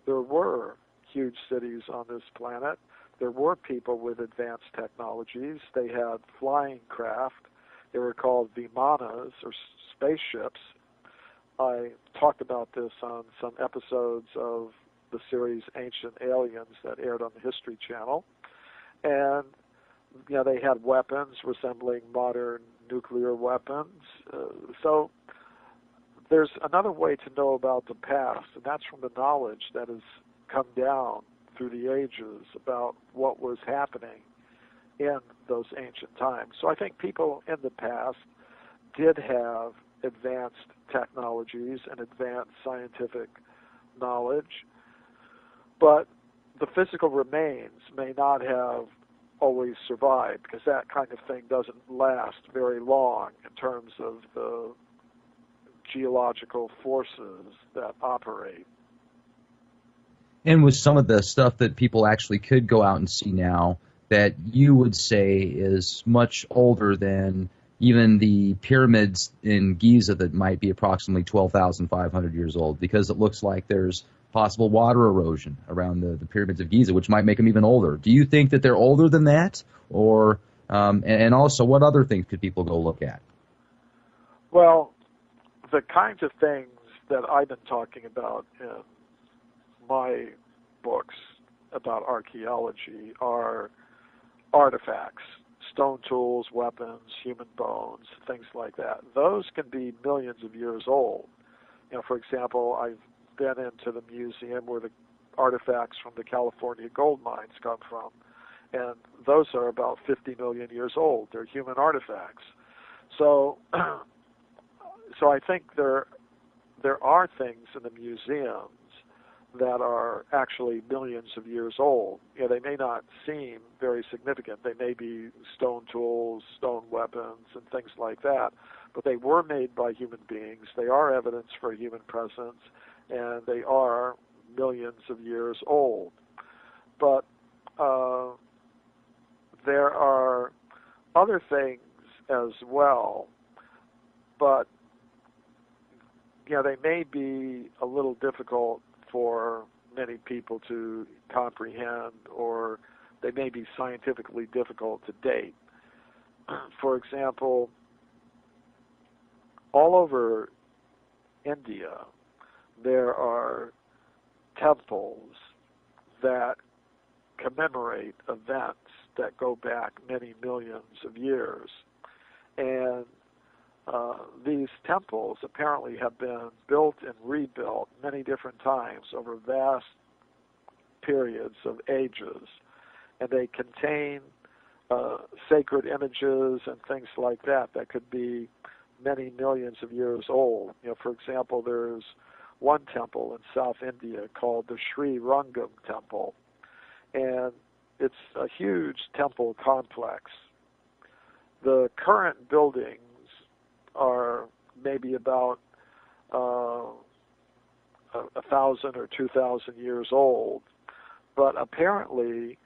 there were huge cities on this planet. There were people with advanced technologies. They had flying craft. They were called vimanas, or spaceships. I talked about this on some episodes of the series Ancient Aliens that aired on the History Channel. And, they had weapons resembling modern nuclear weapons. So there's another way to know about the past, and that's from the knowledge that has come down through the ages about what was happening in those ancient times. So I think people in the past did have advanced technologies and advanced scientific knowledge, but the physical remains may not have always survived because that kind of thing doesn't last very long in terms of the geological forces that operate.
And with some of the stuff that people actually could go out and see now that you would say is much older than even the pyramids in Giza that might be approximately 12,500 years old, because it looks like there's possible water erosion around the pyramids of Giza, which might make them even older. Do you think that they're older than that? Or and also, what other things could people go look at?
Well, the kinds of things that I've been talking about in my books about archaeology are artifacts, stone tools, weapons, human bones, things like that. Those can be millions of years old. For example, I've been into the museum where the artifacts from the California gold mines come from, and those are about 50 million years old. They're human artifacts. So I think there are things in the museums that are actually millions of years old. They may not seem very significant. They may be stone tools, stone weapons, and things like that, but they were made by human beings. They are evidence for a human presence, and they are millions of years old. But there are other things as well, but they may be a little difficult for many people to comprehend, or they may be scientifically difficult to date. For example, all over India, there are temples that commemorate events that go back many millions of years. And these temples apparently have been built and rebuilt many different times over vast periods of ages. And they contain sacred images and things like that that could be many millions of years old. For example, there's one temple in South India called the Sri Rangam Temple. And it's a huge temple complex. The current buildings are maybe about 1,000 or 2,000 years old, but apparently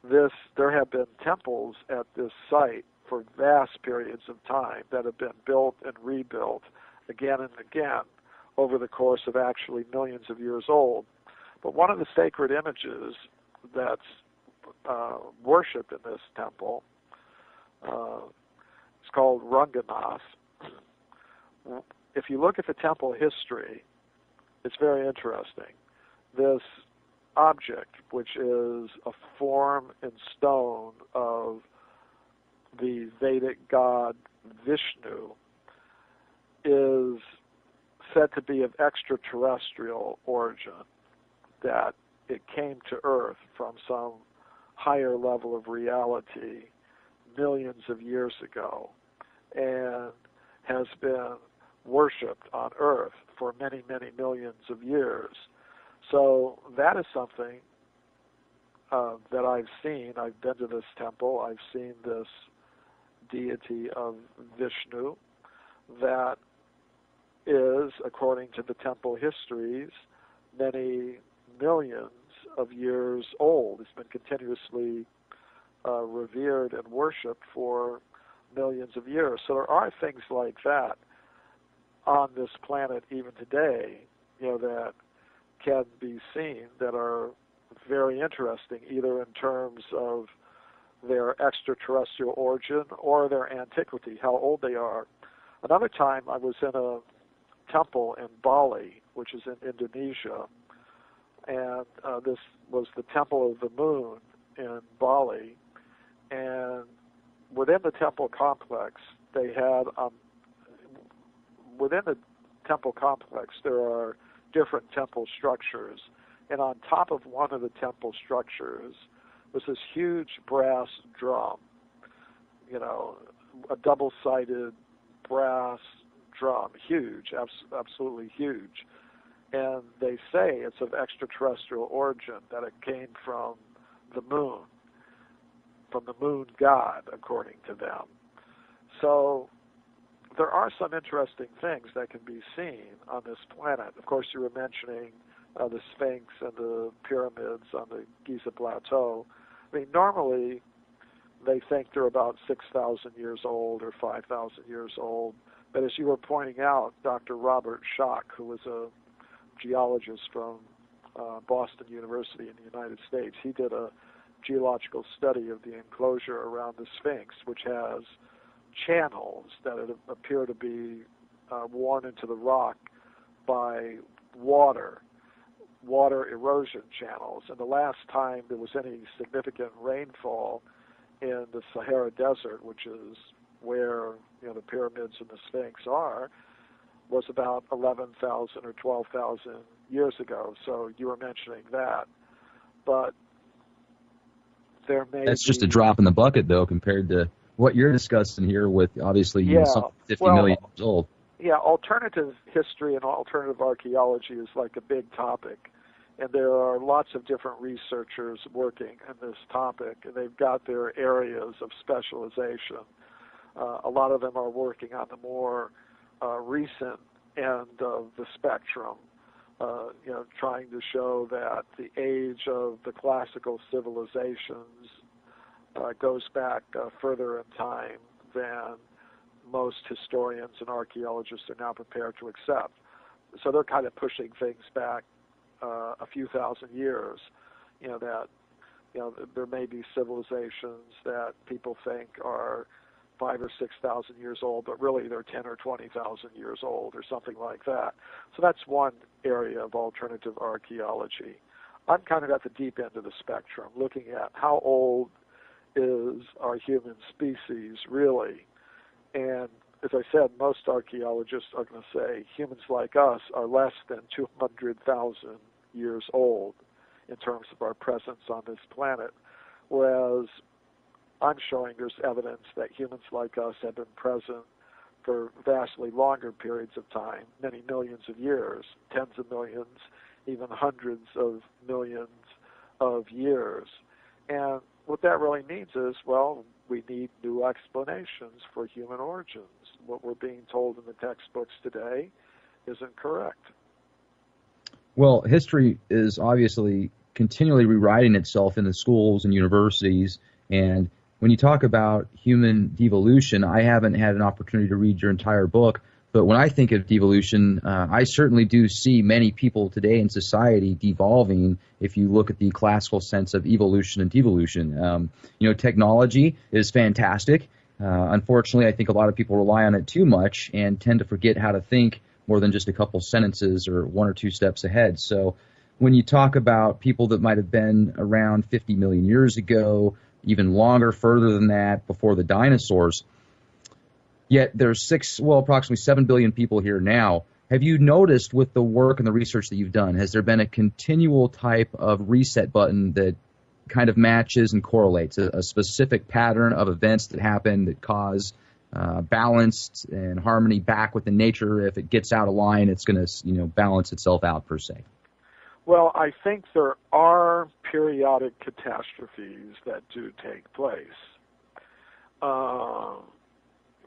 there have been temples at this site for vast periods of time that have been built and rebuilt again and again over the course of actually millions of years old. But one of the sacred images that's worshipped in this temple is called Ranganath. If you look at the temple history, it's very interesting. This object, which is a form in stone of the Vedic god Vishnu, is said to be of extraterrestrial origin, that it came to Earth from some higher level of reality millions of years ago, and has been worshipped on Earth for many, many millions of years. So that is something that I've seen. I've been to this temple. I've seen this deity of Vishnu that is, according to the temple histories, many millions of years old. It's been continuously revered and worshipped for millions of years. So there are things like that on this planet even today, that can be seen that are very interesting, either in terms of their extraterrestrial origin or their antiquity, how old they are. Another time I was in a temple in Bali, which is in Indonesia, and this was the Temple of the Moon in Bali, and within the temple complex, they had, within the temple complex, there are different temple structures, and on top of one of the temple structures was this huge brass drum, a double-sided brass drum, huge, absolutely huge. And they say it's of extraterrestrial origin, that it came from the moon god, according to them. So there are some interesting things that can be seen on this planet. Of course, you were mentioning the Sphinx and the pyramids on the Giza Plateau. I mean, normally they think they're about 6,000 years old or 5,000 years old. But as you were pointing out, Dr. Robert Schoch, who was a geologist from Boston University in the United States, he did a geological study of the enclosure around the Sphinx, which has channels that appear to be worn into the rock by water erosion channels. And the last time there was any significant rainfall in the Sahara Desert, which is where the pyramids and the Sphinx are, was about 11,000 or 12,000 years ago. So you were mentioning that. But there may
That's just a drop in the bucket, though, compared to what you're discussing here with, obviously, something 50 million years old.
Yeah, alternative history and alternative archaeology is like a big topic. And there are lots of different researchers working in this topic, and they've got their areas of specialization. A lot of them are working on the more recent end of the spectrum, trying to show that the age of the classical civilizations goes back further in time than most historians and archaeologists are now prepared to accept. So they're kind of pushing things back a few thousand years, that there may be civilizations that people think are 5,000 or 6,000 years old, but really they're 10,000 or 20,000 years old or something like that. So that's one area of alternative archaeology. I'm kind of at the deep end of the spectrum, looking at how old is our human species really. And as I said, most archaeologists are going to say humans like us are less than 200,000 years old in terms of our presence on this planet, whereas I'm showing there's evidence that humans like us have been present for vastly longer periods of time, many millions of years, tens of millions, even hundreds of millions of years. And what that really means is, well, we need new explanations for human origins. What we're being told in the textbooks today isn't correct.
Well, history is obviously continually rewriting itself in the schools and universities, and when you talk about human devolution, I haven't had an opportunity to read your entire book, but when I think of devolution, I certainly do see many people today in society devolving if you look at the classical sense of evolution and devolution. Technology is fantastic. Unfortunately, I think a lot of people rely on it too much and tend to forget how to think more than just a couple sentences or one or two steps ahead. So when you talk about people that might have been around 50 million years ago, even longer, further than that, before the dinosaurs, yet there's approximately 7 billion people here now. Have you noticed with the work and the research that you've done, has there been a continual type of reset button that kind of matches and correlates a specific pattern of events that happen that cause balanced and harmony back within nature. If it gets out of line, it's going to balance itself out per se.
Well, I think there are periodic catastrophes that do take place,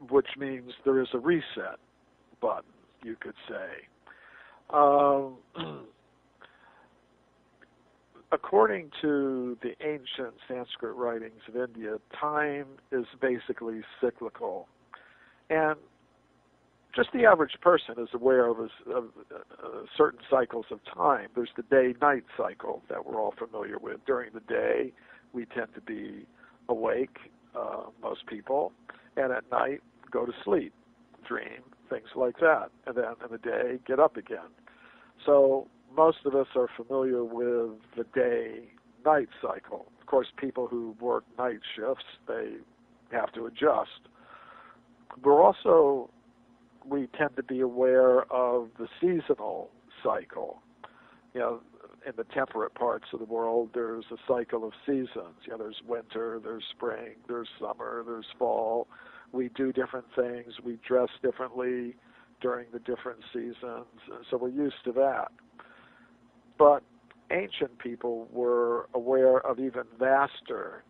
which means there is a reset button, you could say. According to the ancient Sanskrit writings of India, time is basically cyclical. And just the average person is aware of certain cycles of time. There's the day-night cycle that we're all familiar with. During the day, we tend to be awake, most people, and at night, go to sleep, dream, things like that. And then in the day, get up again. So most of us are familiar with the day-night cycle. Of course, people who work night shifts, they have to adjust. We tend to be aware of the seasonal cycle. In the temperate parts of the world, there's a cycle of seasons. There's winter, there's spring, there's summer, there's fall. We do different things. We dress differently during the different seasons. So we're used to that. But ancient people were aware of even vaster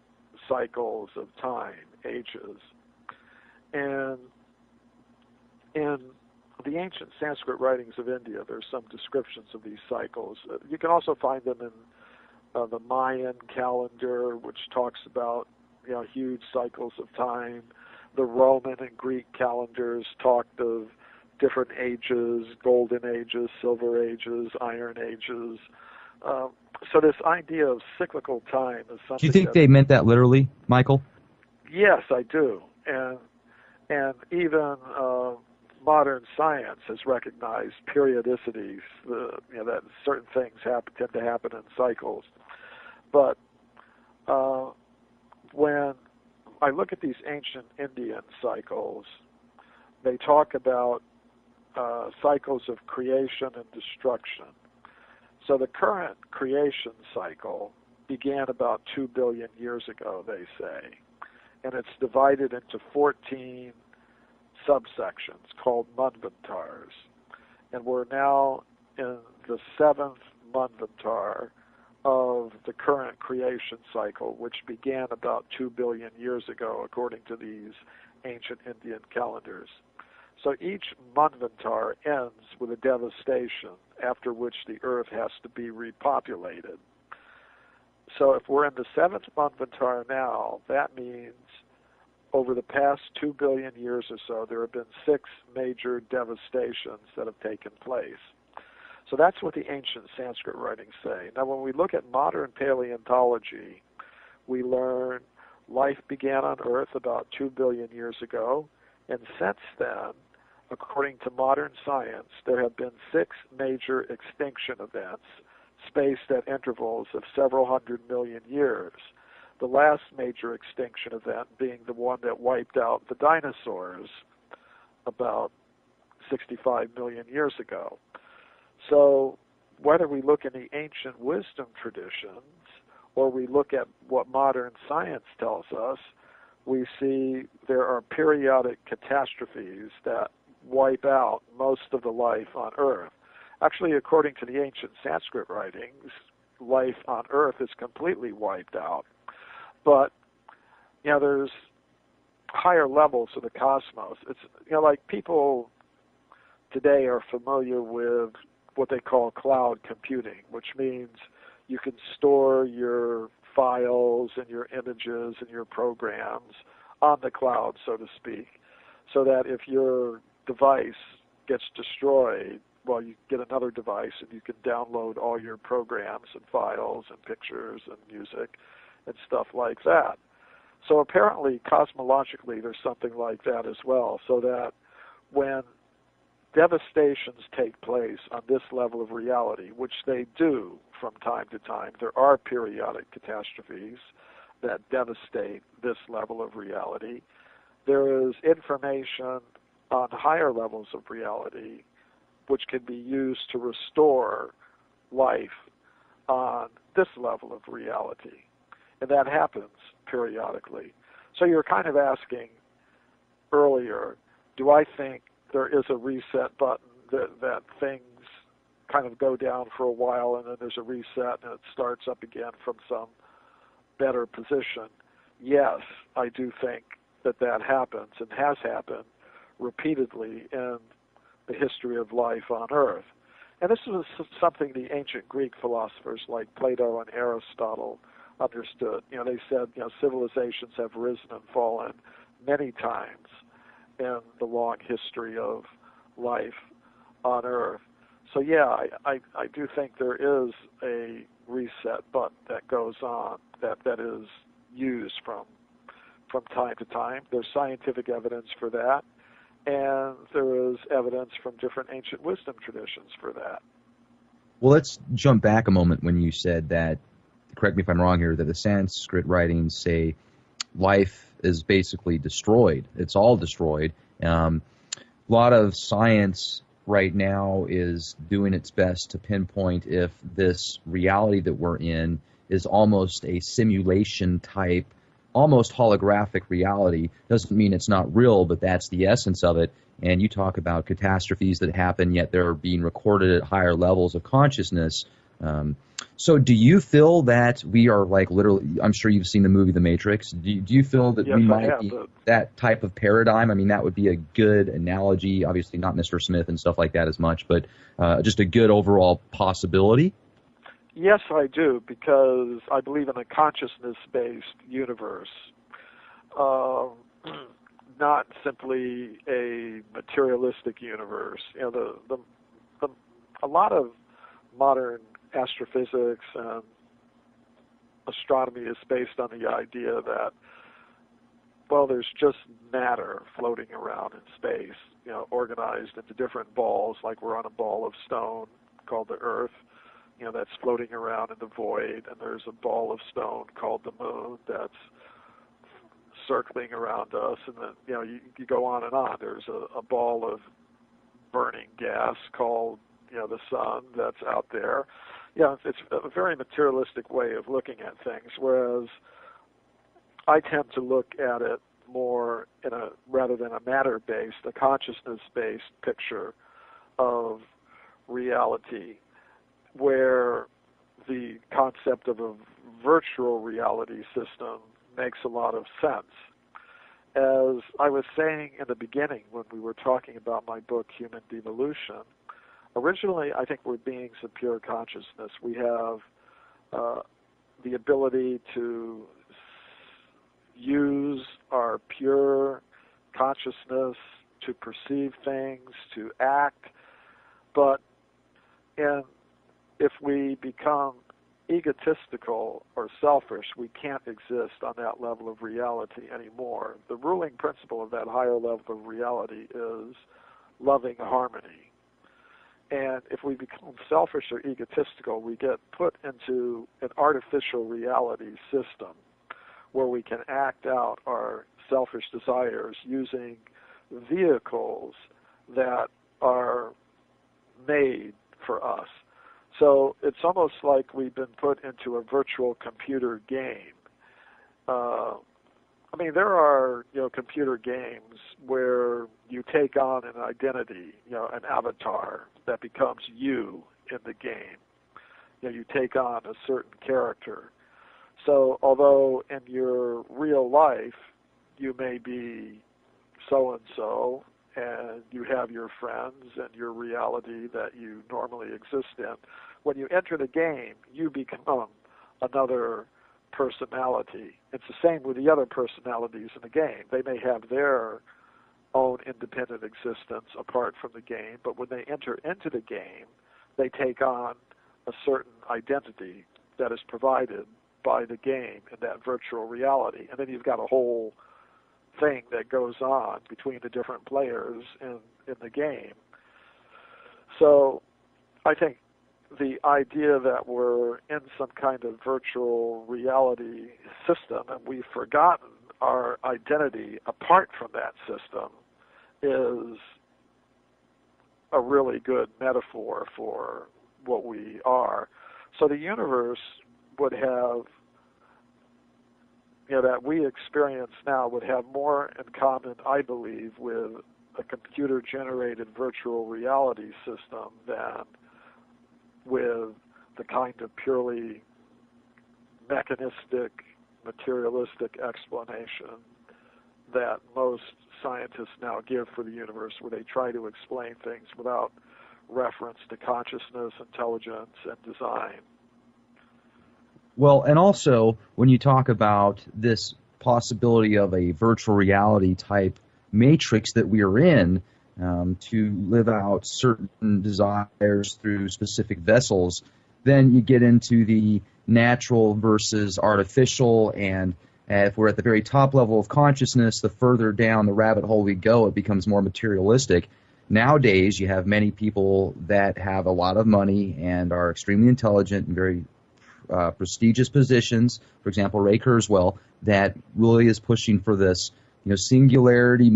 cycles of time, ages. And in the ancient Sanskrit writings of India, there's some descriptions of these cycles. You can also find them in the Mayan calendar, which talks about huge cycles of time. The Roman and Greek calendars talked of different ages, golden ages, silver ages, iron ages. So this idea of cyclical time is something.
Do you think they meant that literally, Michael?
Yes, I do. And even modern science has recognized periodicities, that certain things tend to happen in cycles. But when I look at these ancient Indian cycles, they talk about cycles of creation and destruction. So the current creation cycle began about 2 billion years ago, they say, and it's divided into 14 subsections called manvantars. And we're now in the 7th manvantar of the current creation cycle, which began about 2 billion years ago, according to these ancient Indian calendars. So each manvantar ends with a devastation, after which the earth has to be repopulated. So if we're in the 7th manvantar now, that means over the past 2 billion years or so, there have been 6 major devastations that have taken place. So that's what the ancient Sanskrit writings say. Now, when we look at modern paleontology, we learn life began on Earth about 2 billion years ago, and since then, according to modern science, there have been 6 major extinction events spaced at intervals of several hundred million years. The last major extinction event being the one that wiped out the dinosaurs about 65 million years ago. So whether we look in the ancient wisdom traditions or we look at what modern science tells us, we see there are periodic catastrophes that wipe out most of the life on Earth. Actually, according to the ancient Sanskrit writings, life on Earth is completely wiped out. But, there's higher levels of the cosmos. It's, like people today are familiar with what they call cloud computing, which means you can store your files and your images and your programs on the cloud, so to speak, so that if your device gets destroyed, well, you get another device and you can download all your programs and files and pictures and music and stuff like that. So apparently, cosmologically, there's something like that as well, so that when devastations take place on this level of reality, which they do from time to time, there are periodic catastrophes that devastate this level of reality. There is information on higher levels of reality which can be used to restore life on this level of reality. And that happens periodically. So you're kind of asking, earlier, do I think there is a reset button that things kind of go down for a while and then there's a reset and it starts up again from some better position? Yes, I do think that happens and has happened repeatedly in the history of life on Earth. And this was something the ancient Greek philosophers like Plato and Aristotle understood. They said, civilizations have risen and fallen many times in the long history of life on Earth. So yeah, I do think there is a reset button that goes on that is used from time to time. There's scientific evidence for that, and there is evidence from different ancient wisdom traditions for that.
Well, let's jump back a moment when you said that, correct me if I'm wrong here, that the Sanskrit writings say life is basically destroyed. It's all destroyed. A lot of science right now is doing its best to pinpoint if this reality that we're in is almost a simulation type, almost holographic reality. Doesn't mean it's not real, but that's the essence of it. And you talk about catastrophes that happen, yet they're being recorded at higher levels of consciousness. So do you feel that we are like literally, I'm sure you've seen the movie The Matrix, do you feel that
Yes,
we might be that type of paradigm? I mean, that would be a good analogy, obviously not Mr. Smith and stuff like that as much, but just a good overall possibility?
Yes, I do, because I believe in a consciousness-based universe, not simply a materialistic universe. A lot of modern astrophysics and astronomy is based on the idea that, well, there's just matter floating around in space, organized into different balls, like we're on a ball of stone called the Earth, that's floating around in the void, and there's a ball of stone called the moon that's circling around us, and then, you go on and on. There's a ball of burning gas called, the sun that's out there. It's a very materialistic way of looking at things, whereas I tend to look at it more rather than a matter-based, a consciousness-based picture of reality, where the concept of a virtual reality system makes a lot of sense. As I was saying in the beginning when we were talking about my book, Human Devolution, originally I think we're beings of pure consciousness. We have the ability to use our pure consciousness to perceive things, to act, but if we become egotistical or selfish, we can't exist on that level of reality anymore. The ruling principle of that higher level of reality is loving harmony. And if we become selfish or egotistical, we get put into an artificial reality system where we can act out our selfish desires using vehicles that are made for us. So it's almost like we've been put into a virtual computer game. There are, computer games where you take on an identity, an avatar that becomes you in the game. You take on a certain character. So although in your real life you may be so-and-so, and you have your friends and your reality that you normally exist in, when you enter the game, you become another personality. It's the same with the other personalities in the game. They may have their own independent existence apart from the game, but when they enter into the game, they take on a certain identity that is provided by the game in that virtual reality. And then you've got a whole thing that goes on between the different players in the game. So I think the idea that we're in some kind of virtual reality system and we've forgotten our identity apart from that system is a really good metaphor for what we are. So the universe would have that we experience now would have more in common, I believe, with a computer-generated virtual reality system than with the kind of purely mechanistic, materialistic explanation that most scientists now give for the universe, where they try to explain things without reference to consciousness, intelligence, and design.
Well, and also, when you talk about this possibility of a virtual reality type matrix that we are in, to live out certain desires through specific vessels, then you get into the natural versus artificial, and if we're at the very top level of consciousness, the further down the rabbit hole we go, it becomes more materialistic. Nowadays, you have many people that have a lot of money and are extremely intelligent and very prestigious positions. For example, Ray Kurzweil, that really is pushing for this, singularity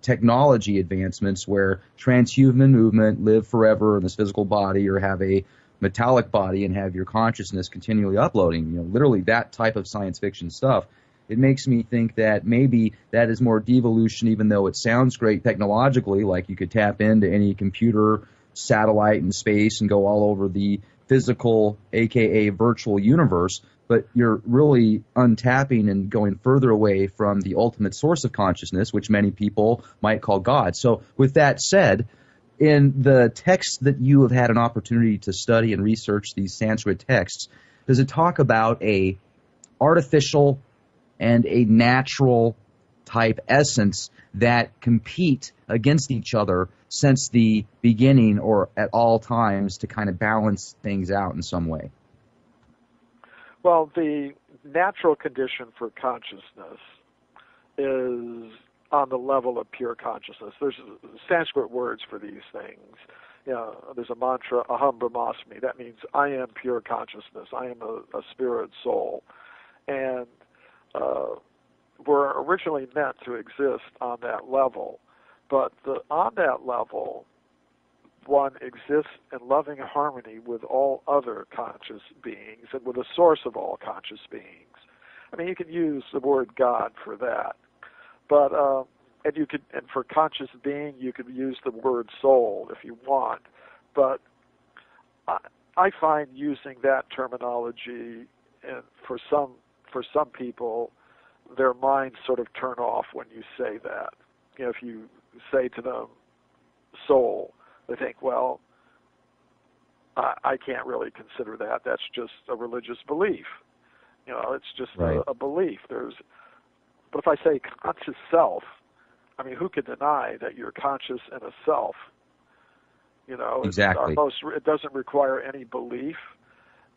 technology advancements where transhuman movement, live forever in this physical body or have a metallic body and have your consciousness continually uploading. Literally that type of science fiction stuff. It makes me think that maybe that is more devolution, even though it sounds great technologically, like you could tap into any computer satellite in space and go all over the physical, aka virtual universe, but you're really untapping and going further away from the ultimate source of consciousness, which many people might call God. So with that said, in the texts that you have had an opportunity to study and research, these Sanskrit texts, does it talk about a artificial and a natural type essence that compete against each other since the beginning or at all times to kind of balance things out in some way?
Well, the natural condition for consciousness is on the level of pure consciousness. There's Sanskrit words for these things. There's a mantra, aham brahmasmi. That means I am pure consciousness. I am a spirit soul. And were originally meant to exist on that level. But on that level, one exists in loving harmony with all other conscious beings and with the source of all conscious beings. I mean, you can use the word God for that. But and for conscious being, you could use the word soul if you want. But I find using that terminology, and for some people, their minds sort of turn off when you say that. If you say to them soul, they think, well, I can't really consider that. That's just a religious belief. It's just
right.
a belief. But if I say conscious self, I mean, who can deny that you're conscious in a self?
Exactly.
It doesn't require any belief.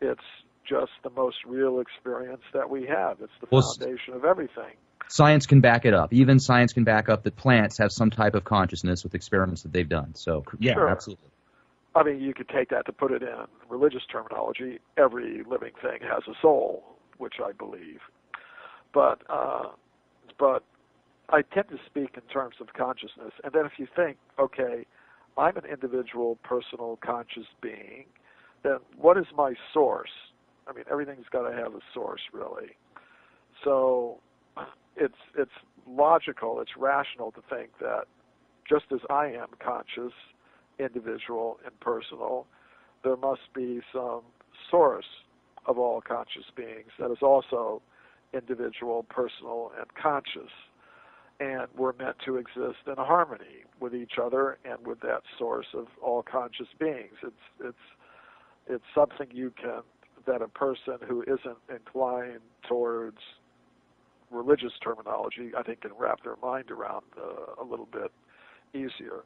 It's just the most real experience that we have. It's the foundation of everything.
Science can back it up. Even science can back up that plants have some type of consciousness with experiments that they've done. So, yeah,
sure.
Absolutely.
I mean, you could take that to put it in religious terminology. Every living thing has a soul, which I believe. But I tend to speak in terms of consciousness. And then if you think, okay, I'm an individual, personal, conscious being, then what is my source? I mean, everything's got to have a source, really. So it's logical, it's rational to think that just as I am conscious, individual, and personal, there must be some source of all conscious beings that is also individual, personal, and conscious. And we're meant to exist in harmony with each other and with that source of all conscious beings. It's something that a person who isn't inclined towards religious terminology, I think, can wrap their mind around a little bit easier.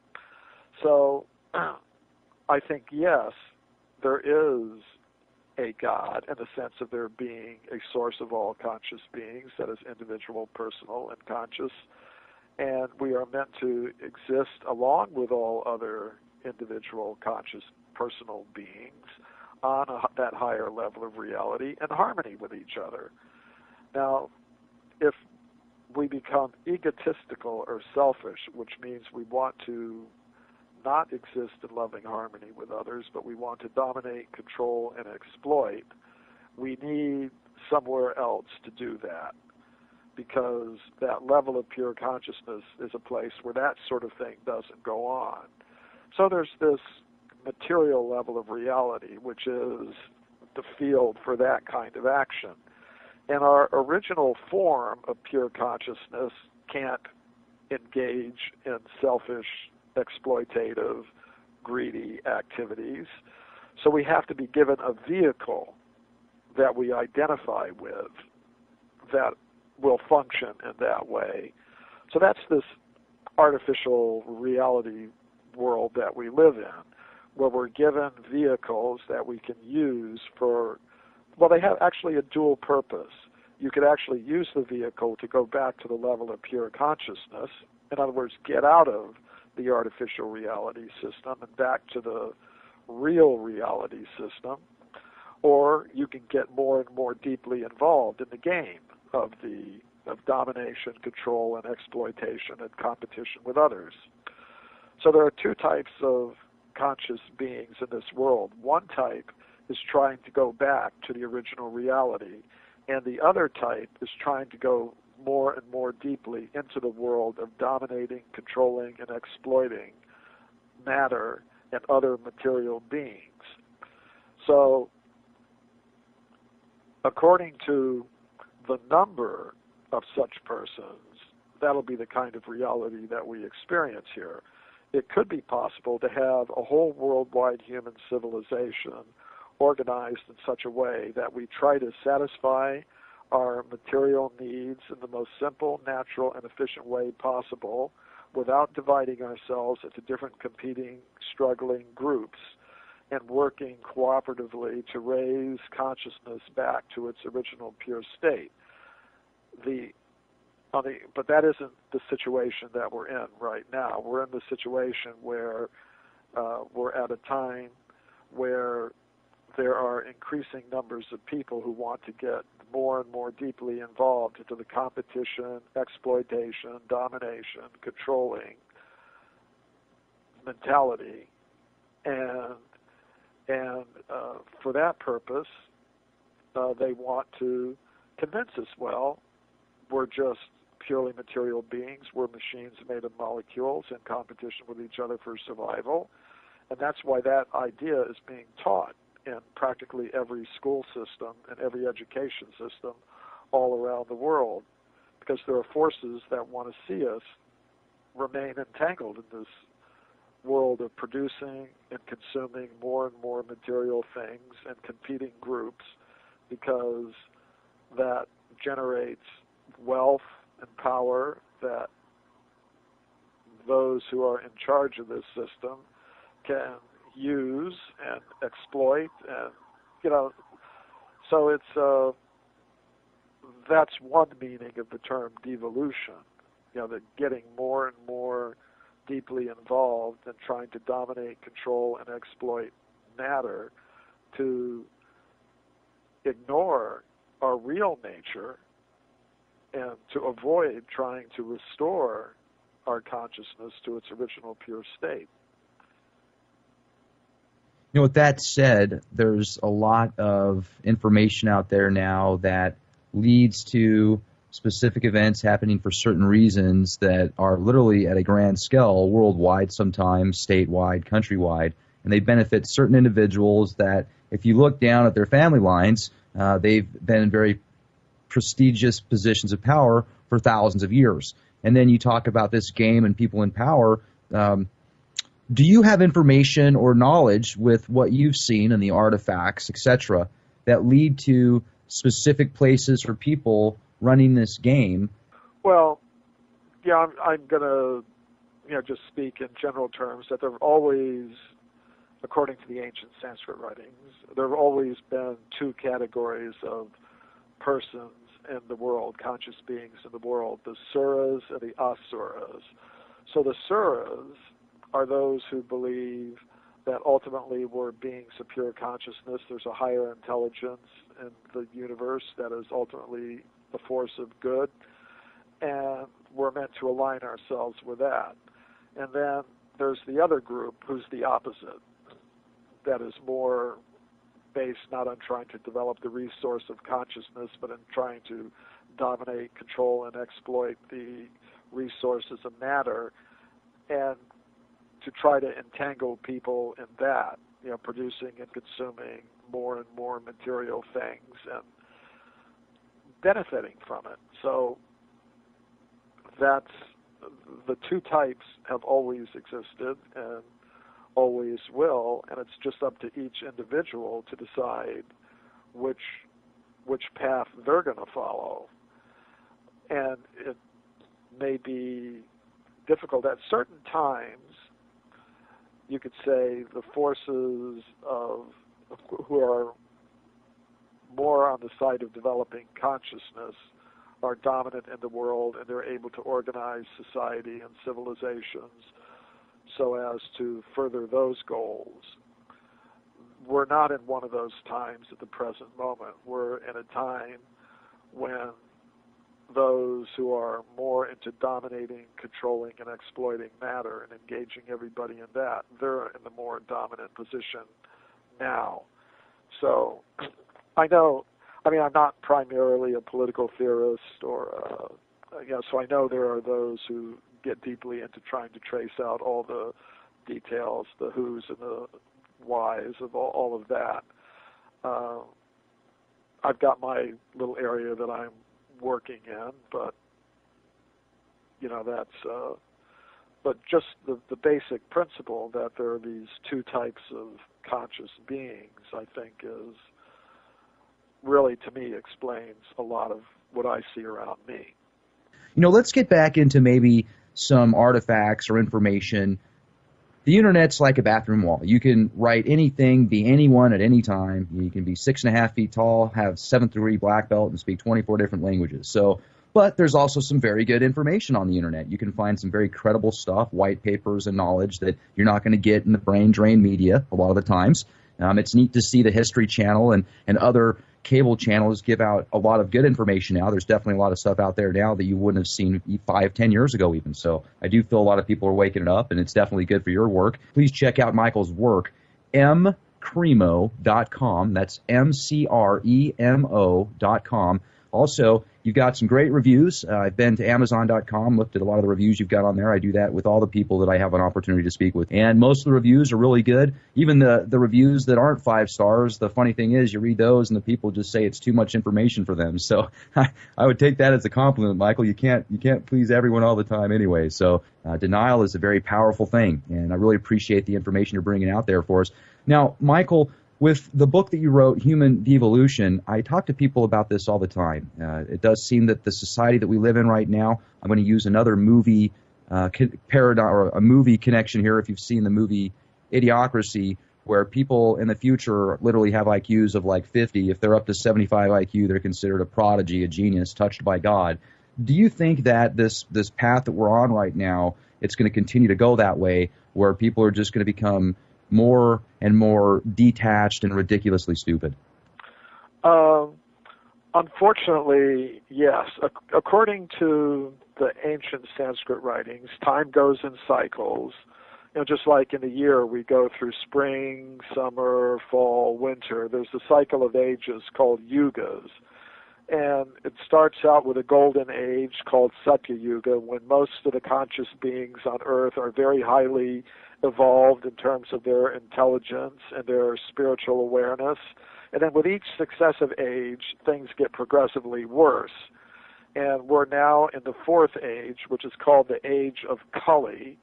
So I think, yes, there is a God in the sense of there being a source of all conscious beings that is individual, personal, and conscious. And we are meant to exist along with all other individual, conscious, personal beings on that higher level of reality in harmony with each other. Now, if we become egotistical or selfish, which means we want to not exist in loving harmony with others, but we want to dominate, control, and exploit, we need somewhere else to do that. because that level of pure consciousness is a place where that sort of thing doesn't go on. So there's this material level of reality, which is the field for that kind of action. And our original form of pure consciousness can't engage in selfish, exploitative, greedy activities. So we have to be given a vehicle that we identify with that will function in that way. So that's this artificial reality world that we live in, where we're given vehicles that we can use for, well, they have actually a dual purpose. You could actually use the vehicle to go back to the level of pure consciousness, in other words, get out of the artificial reality system and back to the real reality system, or you can get more and more deeply involved in the game of domination, control, and exploitation and competition with others. So there are two types of conscious beings in this world. One type is trying to go back to the original reality, and the other type is trying to go more and more deeply into the world of dominating, controlling, and exploiting matter and other material beings. So, according to the number of such persons, that'll be the kind of reality that we experience here. It could be possible to have a whole worldwide human civilization organized in such a way that we try to satisfy our material needs in the most simple, natural, and efficient way possible without dividing ourselves into different competing, struggling groups and working cooperatively to raise consciousness back to its original pure state. But that isn't the situation that we're in right now. We're in the situation where we're at a time where there are increasing numbers of people who want to get more and more deeply involved into the competition, exploitation, domination, controlling mentality, and for that purpose, they want to convince us, well, we're just purely material beings, we're machines made of molecules in competition with each other for survival, and that's why that idea is being taught in practically every school system and every education system all around the world, because there are forces that want to see us remain entangled in this world of producing and consuming more and more material things and competing groups, because that generates wealth and power that those who are in charge of this system can use and exploit, and so it's that's one meaning of the term devolution, that getting more and more deeply involved and trying to dominate, control, and exploit matter to ignore our real nature and to avoid trying to restore our consciousness to its original pure state.
With that said, there's a lot of information out there now that leads to specific events happening for certain reasons that are literally at a grand scale, worldwide sometimes, statewide, countrywide, and they benefit certain individuals that, if you look down at their family lines, they've been in very prestigious positions of power for thousands of years. And then you talk about this game and people in power. Do you have information or knowledge with what you've seen in the artifacts, etc., that lead to specific places or people running this game?
Well, yeah, I'm going to just speak in general terms that there have always, according to the ancient Sanskrit writings, there have always been two categories of persons in the world, conscious beings in the world, the suras and the asuras. So the suras are those who believe that ultimately we're beings of pure consciousness. There's a higher intelligence in the universe that is ultimately the force of good, and we're meant to align ourselves with that. And then there's the other group who's the opposite, that is more based not on trying to develop the resource of consciousness, but in trying to dominate, control, and exploit the resources of matter, and to try to entangle people in that, producing and consuming more and more material things and benefiting from it. So that's the two types have always existed and always will, and it's just up to each individual to decide which path they're going to follow. And it may be difficult at certain times. You could say the forces who are more on the side of developing consciousness are dominant in the world, and they're able to organize society and civilizations so as to further those goals. We're not in one of those times at the present moment. We're in a time when those who are more into dominating, controlling, and exploiting matter and engaging everybody in that, they're in the more dominant position now. So I'm not primarily a political theorist so I know there are those who get deeply into trying to trace out all the details, the who's and the whys of all of that. I've got my little area that I'm working in, but but just the basic principle that there are these two types of conscious beings, I think, is really, to me, explains a lot of what I see around me.
Let's get back into maybe some artifacts or information. The internet's like a bathroom wall. You can write anything, be anyone at any time. You can be 6.5 feet tall, have 7th degree black belt, and speak 24 different languages. But there's also some very good information on the internet. You can find some very credible stuff, white papers and knowledge that you're not going to get in the brain drain media a lot of the times. It's neat to see the History Channel and other cable channels give out a lot of good information now. There's definitely a lot of stuff out there now that you wouldn't have seen 5-10 years ago even. So I do feel a lot of people are waking it up, and it's definitely good for your work. Please check out Michael's work, mcremo.com. That's mcremo.com. Also, you've got some great reviews. I've been to Amazon.com, looked at a lot of the reviews you've got on there. I do that with all the people that I have an opportunity to speak with. And most of the reviews are really good. Even the reviews that aren't 5 stars, the funny thing is you read those and the people just say it's too much information for them. So I would take that as a compliment, Michael. You can't please everyone all the time anyway. So denial is a very powerful thing, and I really appreciate the information you're bringing out there for us. Now, Michael, with the book that you wrote, Human Devolution, I talk to people about this all the time. It does seem that the society that we live in right now, I'm going to use another movie paradigm or a movie connection here. If you've seen the movie Idiocracy, where people in the future literally have IQs of like 50. If they're up to 75 IQ, they're considered a prodigy, a genius, touched by God. Do you think that this path that we're on right now, it's going to continue to go that way, where people are just going to become more and more detached and ridiculously stupid?
Unfortunately, yes. According to the ancient Sanskrit writings, time goes in cycles. Just like in a year, we go through spring, summer, fall, winter. There's a cycle of ages called yugas. And it starts out with a golden age called Satya Yuga, when most of the conscious beings on Earth are very highly evolved in terms of their intelligence and their spiritual awareness. And then with each successive age, things get progressively worse. And we're now in the 4th age, which is called the age of Kali.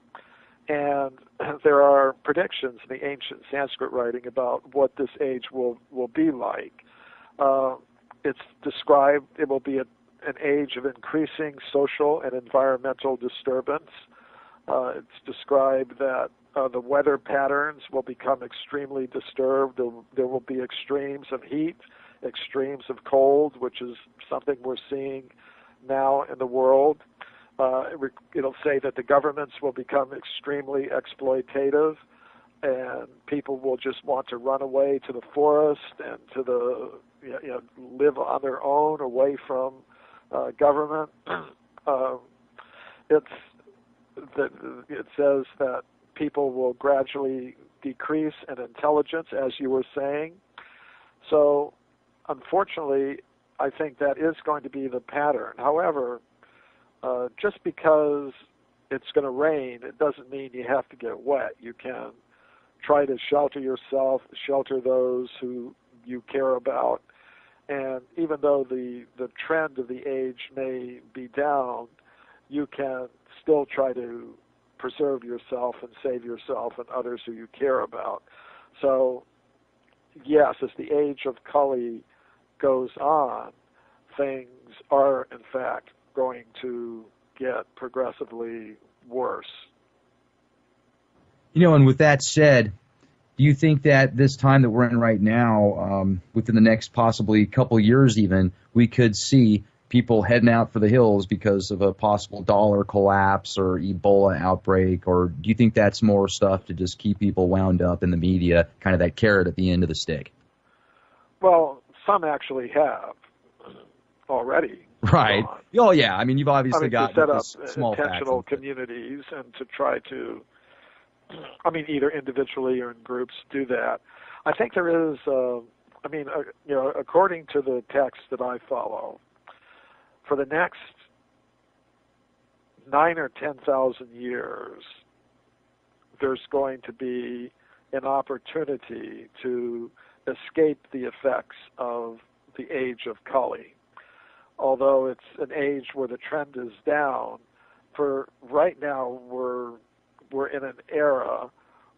And there are predictions in the ancient Sanskrit writing about what this age will be like. It's described, it will be an age of increasing social and environmental disturbance. It's described that the weather patterns will become extremely disturbed. There will be extremes of heat, extremes of cold, which is something we're seeing now in the world. It'll say that the governments will become extremely exploitative, and people will just want to run away to the forest and to live on their own away from government. It says that people will gradually decrease in intelligence, as you were saying. So, unfortunately, I think that is going to be the pattern. However, just because it's going to rain, it doesn't mean you have to get wet. You can try to shelter yourself, shelter those who you care about. And even though the trend of the age may be down, you can still try to preserve yourself and save yourself and others who you care about. So, yes, as the age of Kali goes on, things are, in fact, going to get progressively worse.
You know, and with that said, do you think that this time that we're in right now, within the next possibly couple years even, we could see people heading out for the hills because of a possible dollar collapse or Ebola outbreak? Or do you think that's more stuff to just keep people wound up in the media, kind of that carrot at the end of the stick?
Well, some actually have already.
Right.
Gone.
Oh, yeah. I mean, you've obviously got
to set up
small
intentional
factions.
communities and to try to, either individually or in groups, do that. I think there is, according to the text that I follow, for the next 9,000 or 10,000 years, there's going to be an opportunity to escape the effects of the age of Kali. Although it's an age where the trend is down, for right now we're in an era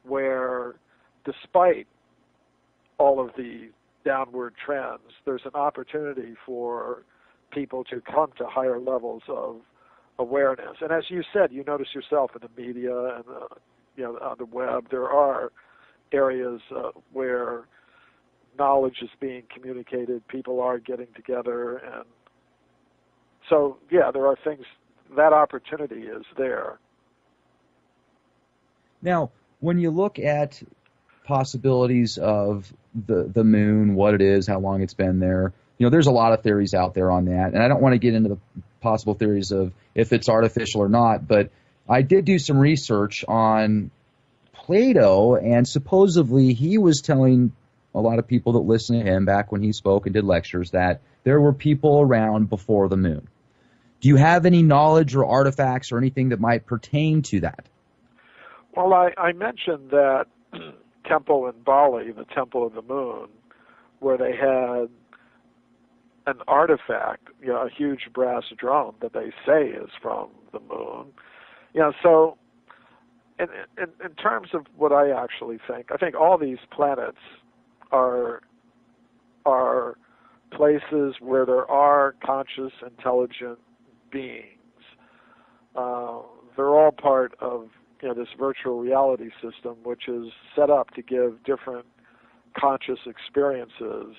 where, despite all of the downward trends, there's an opportunity for people to come to higher levels of awareness. And as you said, you notice yourself in the media and on the web, there are areas where knowledge is being communicated, people are getting together, and so, yeah, there are things, that opportunity is there.
Now, when you look at possibilities of the moon, what it is, how long it's been there, there's a lot of theories out there on that, and I don't want to get into the possible theories of if it's artificial or not, but I did do some research on Plato, and supposedly he was telling a lot of people that listen to him back when he spoke and did lectures that there were people around before the moon. Do you have any knowledge or artifacts or anything that might pertain to that?
Well, I mentioned that temple in Bali, the Temple of the Moon, where they had an artifact, a huge brass drum that they say is from the moon. So in terms of what I actually think, I think all these planets are places where there are conscious, intelligent beings. They're all part of this virtual reality system, which is set up to give different conscious experiences.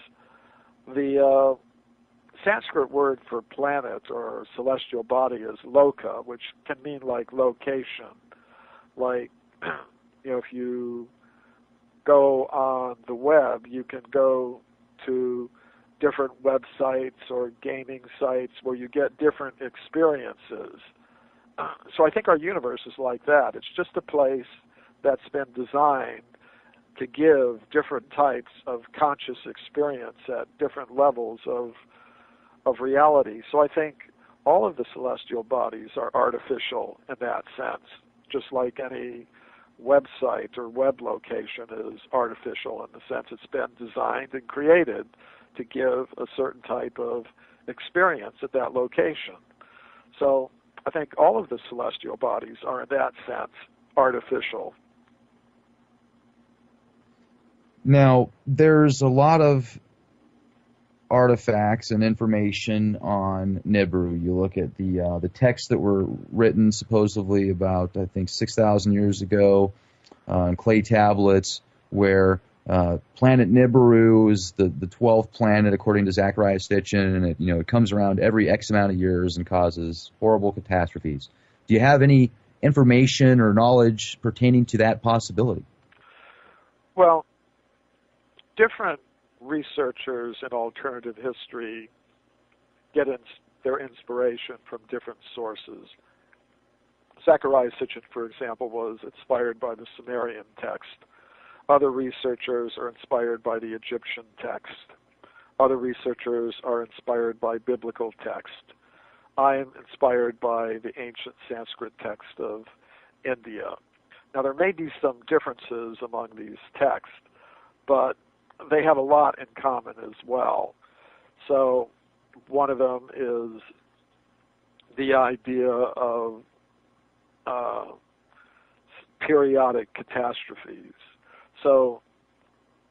The Sanskrit word for planet or celestial body is loka, which can mean like location. Like, if you go on the web, you can go to different websites or gaming sites where you get different experiences. So I think our universe is like that. It's just a place that's been designed to give different types of conscious experience at different levels of reality. So I think all of the celestial bodies are artificial in that sense, just like any website or web location is artificial in the sense it's been designed and created to give a certain type of experience at that location. So I think all of the celestial bodies are in that sense artificial.
Now, there's a lot of artifacts and information on Nibiru. You look at the texts that were written supposedly about, I think, 6,000 years ago on clay tablets, where planet Nibiru is the 12th planet according to Zecharia Sitchin, and it comes around every X amount of years and causes horrible catastrophes. Do you have any information or knowledge pertaining to that possibility?
Well, different researchers in alternative history get their inspiration from different sources. Zecharia Sitchin, for example, was inspired by the Sumerian text. Other researchers are inspired by the Egyptian text. Other researchers are inspired by biblical text. I am inspired by the ancient Sanskrit text of India. Now, there may be some differences among these texts, but they have a lot in common as well. So one of them is the idea of periodic catastrophes. So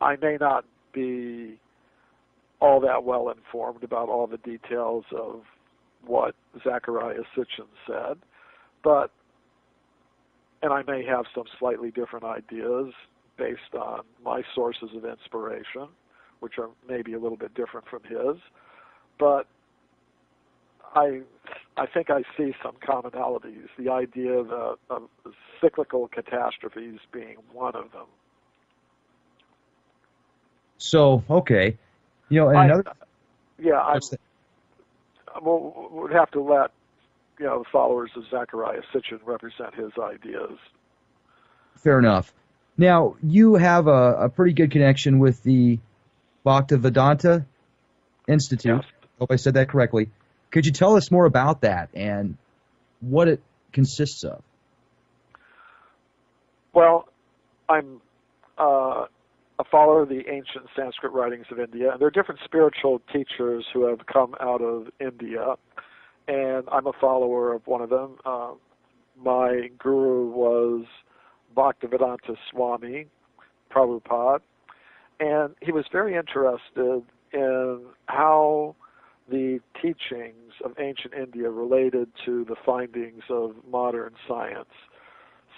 I may not be all that well informed about all the details of what Zecharia Sitchin said, and I may have some slightly different ideas based on my sources of inspiration, which are maybe a little bit different from his, but I think I see some commonalities, the idea of cyclical catastrophes being one of them.
So, okay. And another...
We'll have to let the followers of Zecharia Sitchin represent his ideas.
Fair enough. Now, you have a pretty good connection with the Bhaktivedanta Institute.
Yes.
Hope I said that correctly. Could you tell us more about that and what it consists of?
Well, I'm a follower of the ancient Sanskrit writings of India, and there are different spiritual teachers who have come out of India, and I'm a follower of one of them. My guru was Bhaktivedanta Swami Prabhupada, and he was very interested in how the teachings of ancient India related to the findings of modern science.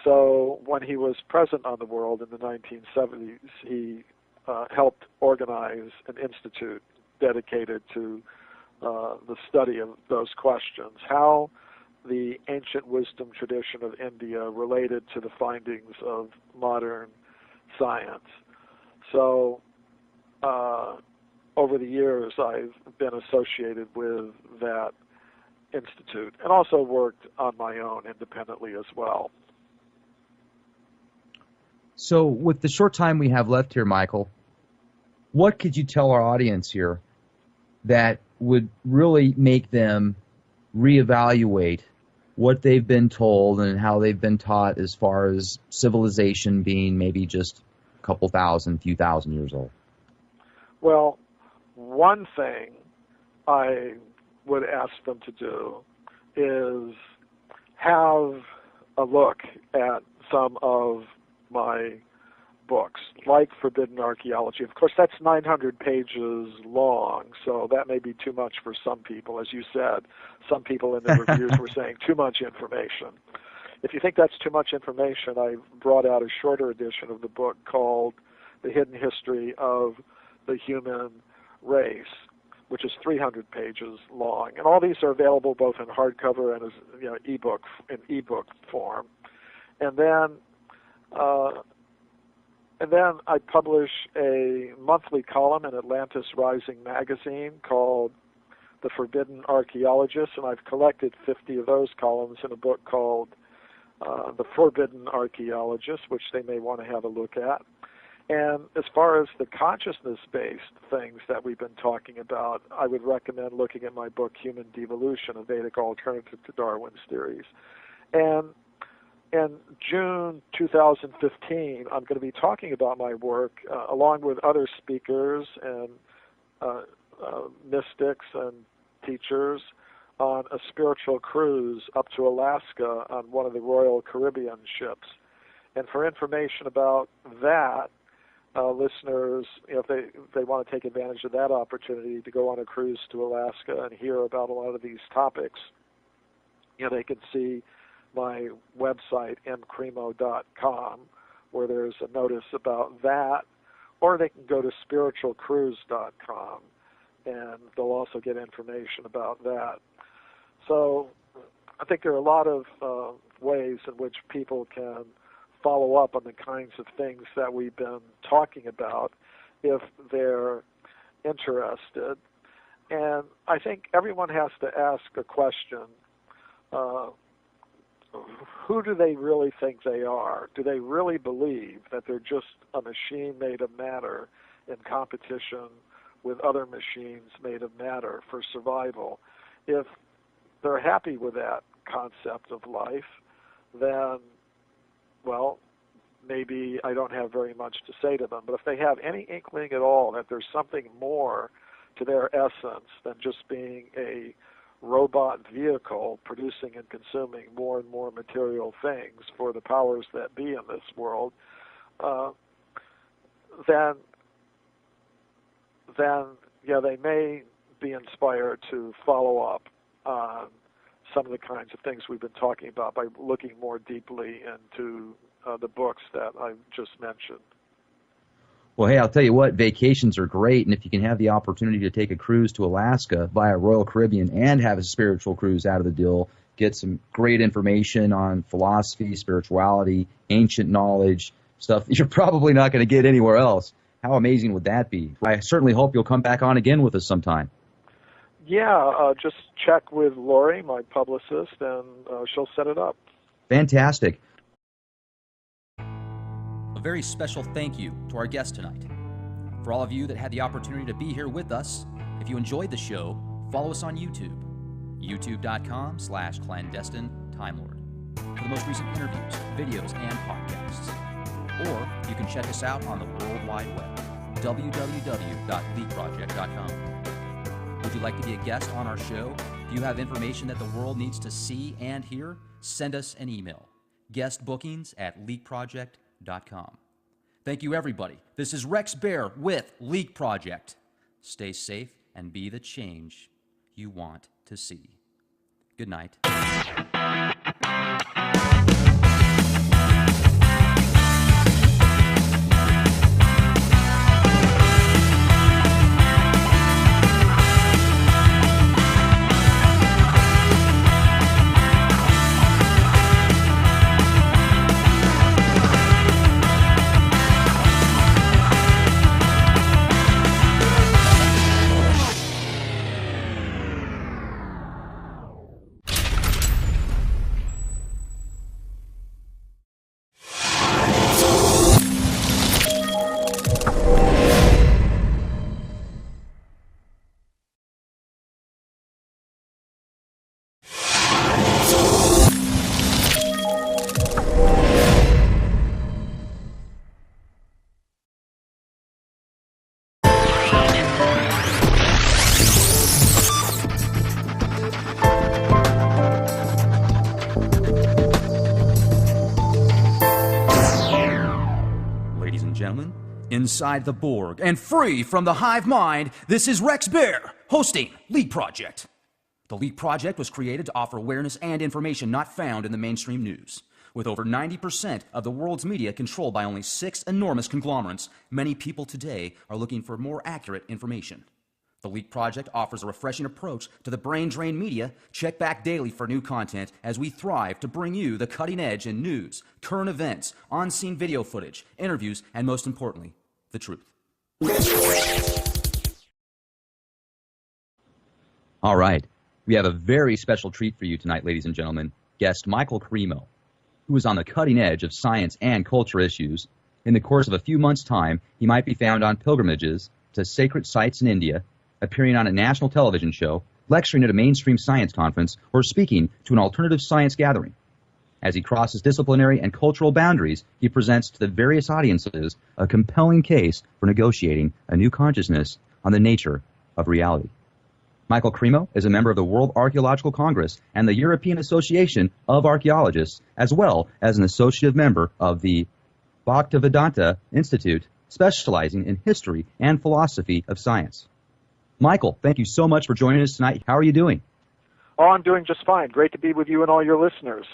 So when he was present on the world in the 1970s, he helped organize an institute dedicated to the study of those questions, how the ancient wisdom tradition of India related to the findings of modern science. So over the years, I've been associated with that institute and also worked on my own independently as well.
So with the short time we have left here, Michael, what could you tell our audience here that would really make them reevaluate what they've been told and how they've been taught as far as civilization being maybe just a couple few thousand years old?
Well, one thing I would ask them to do is have a look at some of my books, like Forbidden Archeology. Of course, that's 900 pages long, so that may be too much for some people. As you said, some people in the reviews were saying too much information. If you think that's too much information, I brought out a shorter edition of the book called The Hidden History of the Human Race, which is 300 pages long. And all these are available both in hardcover and as ebook form. And then I publish a monthly column in Atlantis Rising magazine called The Forbidden Archeologist, and I've collected 50 of those columns in a book called The Forbidden Archeologist, which they may want to have a look at. And as far as the consciousness-based things that we've been talking about, I would recommend looking at my book, Human Devolution, a Vedic alternative to Darwin's theories. And in June 2015, I'm going to be talking about my work along with other speakers and mystics and teachers on a spiritual cruise up to Alaska on one of the Royal Caribbean ships. And for information about that, listeners, if they want to take advantage of that opportunity to go on a cruise to Alaska and hear about a lot of these topics, they can see my website, mcremo.com, where there's a notice about that, or they can go to spiritualcruise.com, and they'll also get information about that. So I think there are a lot of ways in which people can follow up on the kinds of things that we've been talking about if they're interested. And I think everyone has to ask a question. Who do they really think they are? Do they really believe that they're just a machine made of matter in competition with other machines made of matter for survival. If they're happy with that concept of life, then, well, maybe I don't have very much to say to them. But if they have any inkling at all that there's something more to their essence than just being a robot vehicle producing and consuming more and more material things for the powers that be in this world, then yeah, they may be inspired to follow up on some of the kinds of things we've been talking about by looking more deeply into the books that I've just mentioned.
Well, hey, I'll tell you what, vacations are great, and if you can have the opportunity to take a cruise to Alaska via Royal Caribbean and have a spiritual cruise out of the deal, get some great information on philosophy, spirituality, ancient knowledge, stuff you're probably not going to get anywhere else. How amazing would that be? I certainly hope you'll come back on again with us sometime.
Yeah, just check with Lori, my publicist, and she'll set it up.
Fantastic.
A very special thank you to our guest tonight. For all of you that had the opportunity to be here with us, if you enjoyed the show, follow us on YouTube, youtube.com/clandestine Time Lord, for the most recent interviews, videos, and podcasts. Or you can check us out on the World Wide Web, www.leakproject.com. Would you like to be a guest on our show? Do you have information that the world needs to see and hear? Send us an email, guestbookings@leakproject.com. Thank you, everybody. This is Rex Bear with Leak Project. Stay safe and be the change you want to see. Good night. Inside the Borg and free from the hive mind, this is Rex Bear hosting Leak Project. The Leak Project was created to offer awareness and information not found in the mainstream news. With over 90% of the world's media controlled by only 6 enormous conglomerates, many people today are looking for more accurate information. The Leak Project offers a refreshing approach to the brain-drained media. Check back daily for new content as we thrive to bring you the cutting edge in news, current events, on-scene video footage, interviews, and most importantly, the truth.
All right. We have a very special treat for you tonight, ladies and gentlemen. Guest Michael Cremo, who is on the cutting edge of science and culture issues. In the course of a few months' time, he might be found on pilgrimages to sacred sites in India, appearing on a national television show, lecturing at a mainstream science conference, or speaking to an alternative science gathering. As he crosses disciplinary and cultural boundaries, he presents to the various audiences a compelling case for negotiating a new consciousness on the nature of reality. Michael Cremo is a member of the World Archeological Congress and the European Association of Archeologists, as well as an associate member of the Bhaktivedanta Institute, specializing in history and philosophy of science. Michael, thank you so much for joining us tonight. How are you doing?
Oh, I'm doing just fine. Great to be with you and all your listeners.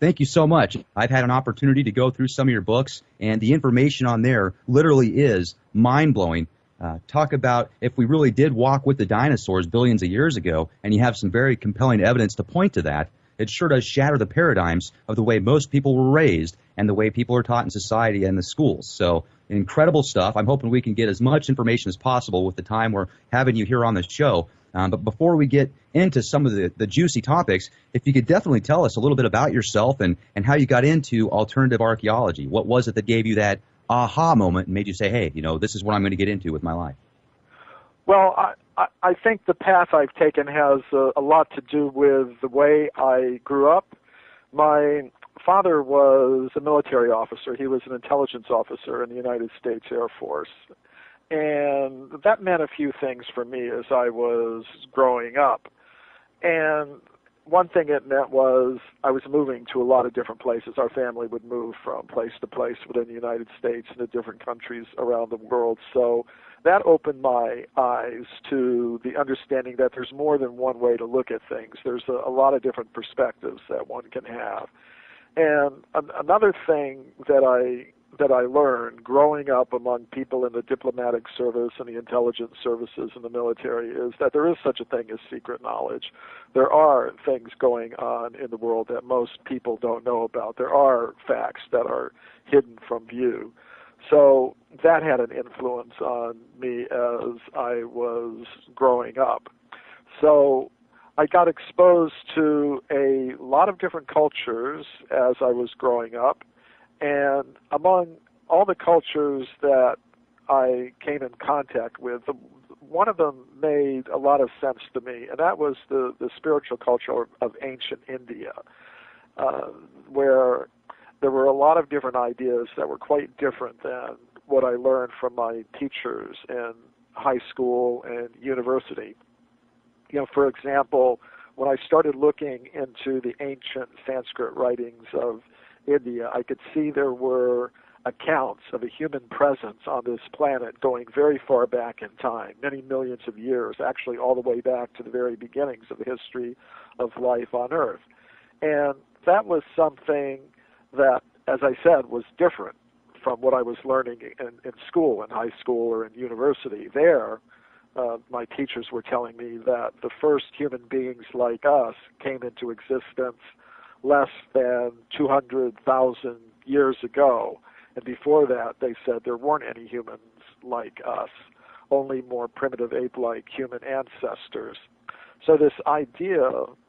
Thank you so much. I've had an opportunity to go through some of your books, and the information on there literally is mind-blowing. Talk about if we really did walk with the dinosaurs billions of years ago, and you have some very compelling evidence to point to that. It sure does shatter the paradigms of the way most people were raised and the way people are taught in society and the schools. So incredible stuff. I'm hoping we can get as much information as possible with the time we're having you here on the show. But before we get into some of the juicy topics, if you could definitely tell us a little bit about yourself and how you got into alternative archaeology. What was it that gave you that aha moment and made you say, hey, this is what I'm going to get into with my life?
Well, I think the path I've taken has a lot to do with the way I grew up. My father was a military officer. He was an intelligence officer in the United States Air Force. And that meant a few things for me as I was growing up. And one thing it meant was I was moving to a lot of different places. Our family would move from place to place within the United States and to different countries around the world. So that opened my eyes to the understanding that there's more than one way to look at things. There's a lot of different perspectives that one can have. And another thing that I learned growing up among people in the diplomatic service and the intelligence services in the military is that there is such a thing as secret knowledge. There are things going on in the world that most people don't know about. There are facts that are hidden from view. So that had an influence on me as I was growing up. So I got exposed to a lot of different cultures as I was growing up. And among all the cultures that I came in contact with, one of them made a lot of sense to me, and that was the spiritual culture of ancient India, where there were a lot of different ideas that were quite different than what I learned from my teachers in high school and university. You know, for example, when I started looking into the ancient Sanskrit writings of India, I could see there were accounts of a human presence on this planet going very far back in time, many millions of years, actually all the way back to the very beginnings of the history of life on Earth. And that was something that, as I said, was different from what I was learning in school, in high school or in university. There, my teachers were telling me that the first human beings like us came into existence less than 200,000 years ago. And before that, they said there weren't any humans like us, only more primitive ape-like human ancestors. So this idea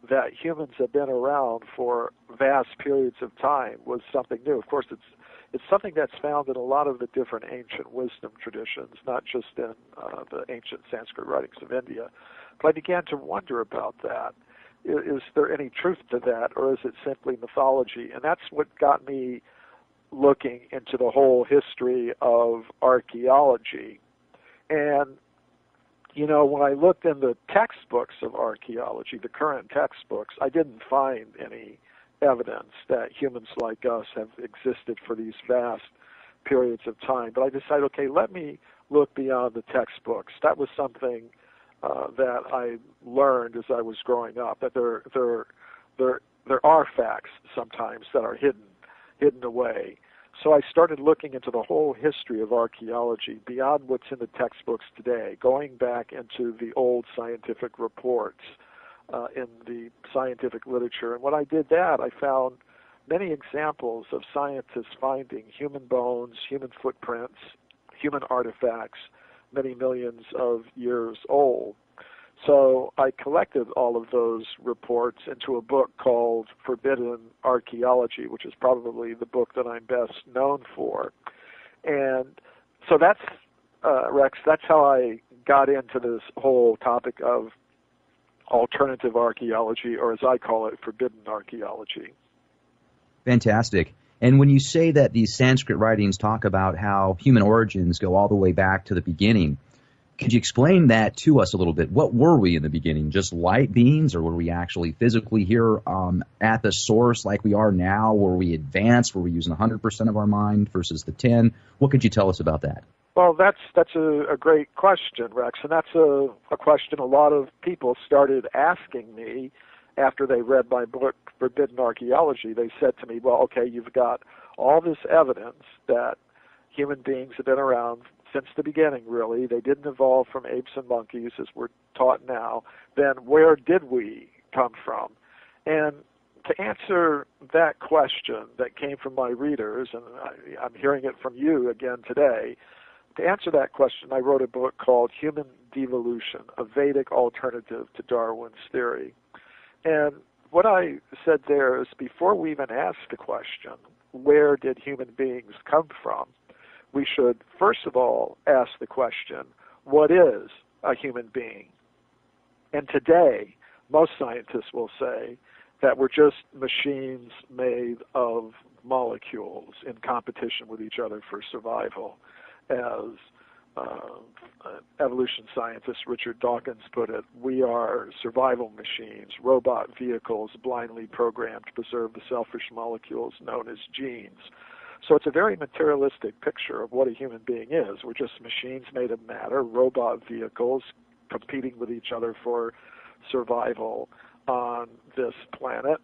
that humans have been around for vast periods of time was something new. Of course, it's something that's found in a lot of the different ancient wisdom traditions, not just in the ancient Sanskrit writings of India. But I began to wonder about that. Is there any truth to that, or is it simply mythology? And that's what got me looking into the whole history of archaeology. And, you know, when I looked in the textbooks of archaeology, the current textbooks, I didn't find any evidence that humans like us have existed for these vast periods of time. But I decided, okay, let me look beyond the textbooks. That was something that I learned as I was growing up, that there are facts sometimes that are hidden away. So I started looking into the whole history of archaeology beyond what's in the textbooks today, going back into the old scientific reports in the scientific literature. And when I did that, I found many examples of scientists finding human bones, human footprints, human artifacts, many millions of years old. So I collected all of those reports into a book called Forbidden Archeology, which is probably the book that I'm best known for. And so that's, Rex, that's how I got into this whole topic of alternative archaeology, or as I call it, forbidden archaeology.
Fantastic. And when you say that these Sanskrit writings talk about how human origins go all the way back to the beginning, could you explain that to us a little bit? What were we in the beginning? Just light beings, or were we actually physically here at the source like we are now? Were we advanced? Were we using 100% of our mind versus the 10? What could you tell us about that?
Well, that's a great question, Rex, and that's a question a lot of people started asking me after they read my book, Forbidden Archaeology. They said to me, well, okay, you've got all this evidence that human beings have been around since the beginning, really. They didn't evolve from apes and monkeys, as we're taught now. Then where did we come from? And to answer that question that came from my readers, and I'm hearing it from you again today, to answer that question, I wrote a book called Human Devolution, a Vedic alternative to Darwin's theory. And what I said there is, before we even ask the question, where did human beings come from, we should first of all ask the question, what is a human being. And today, most scientists will say that we're just machines made of molecules in competition with each other for survival. As evolution scientist Richard Dawkins put it, we are survival machines, robot vehicles blindly programmed to preserve the selfish molecules known as genes. So it's a very materialistic picture of what a human being is. We're just machines made of matter, robot vehicles competing with each other for survival on this planet.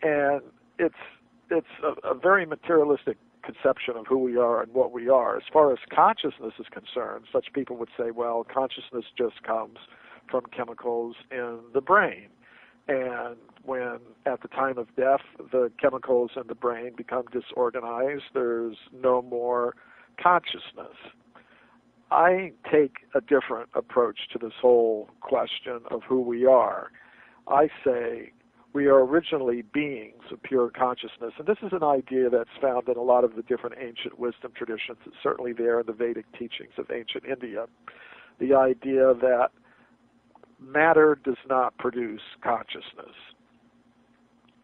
And it's a very materialistic conception of who we are and what we are. As far as consciousness is concerned, such people would say, well, consciousness just comes from chemicals in the brain. And when, at the time of death, the chemicals in the brain become disorganized, there's no more consciousness. I take a different approach to this whole question of who we are. I say we are originally beings of pure consciousness, and this is an idea that's found in a lot of the different ancient wisdom traditions. It's certainly there in the Vedic teachings of ancient India. The idea that matter does not produce consciousness.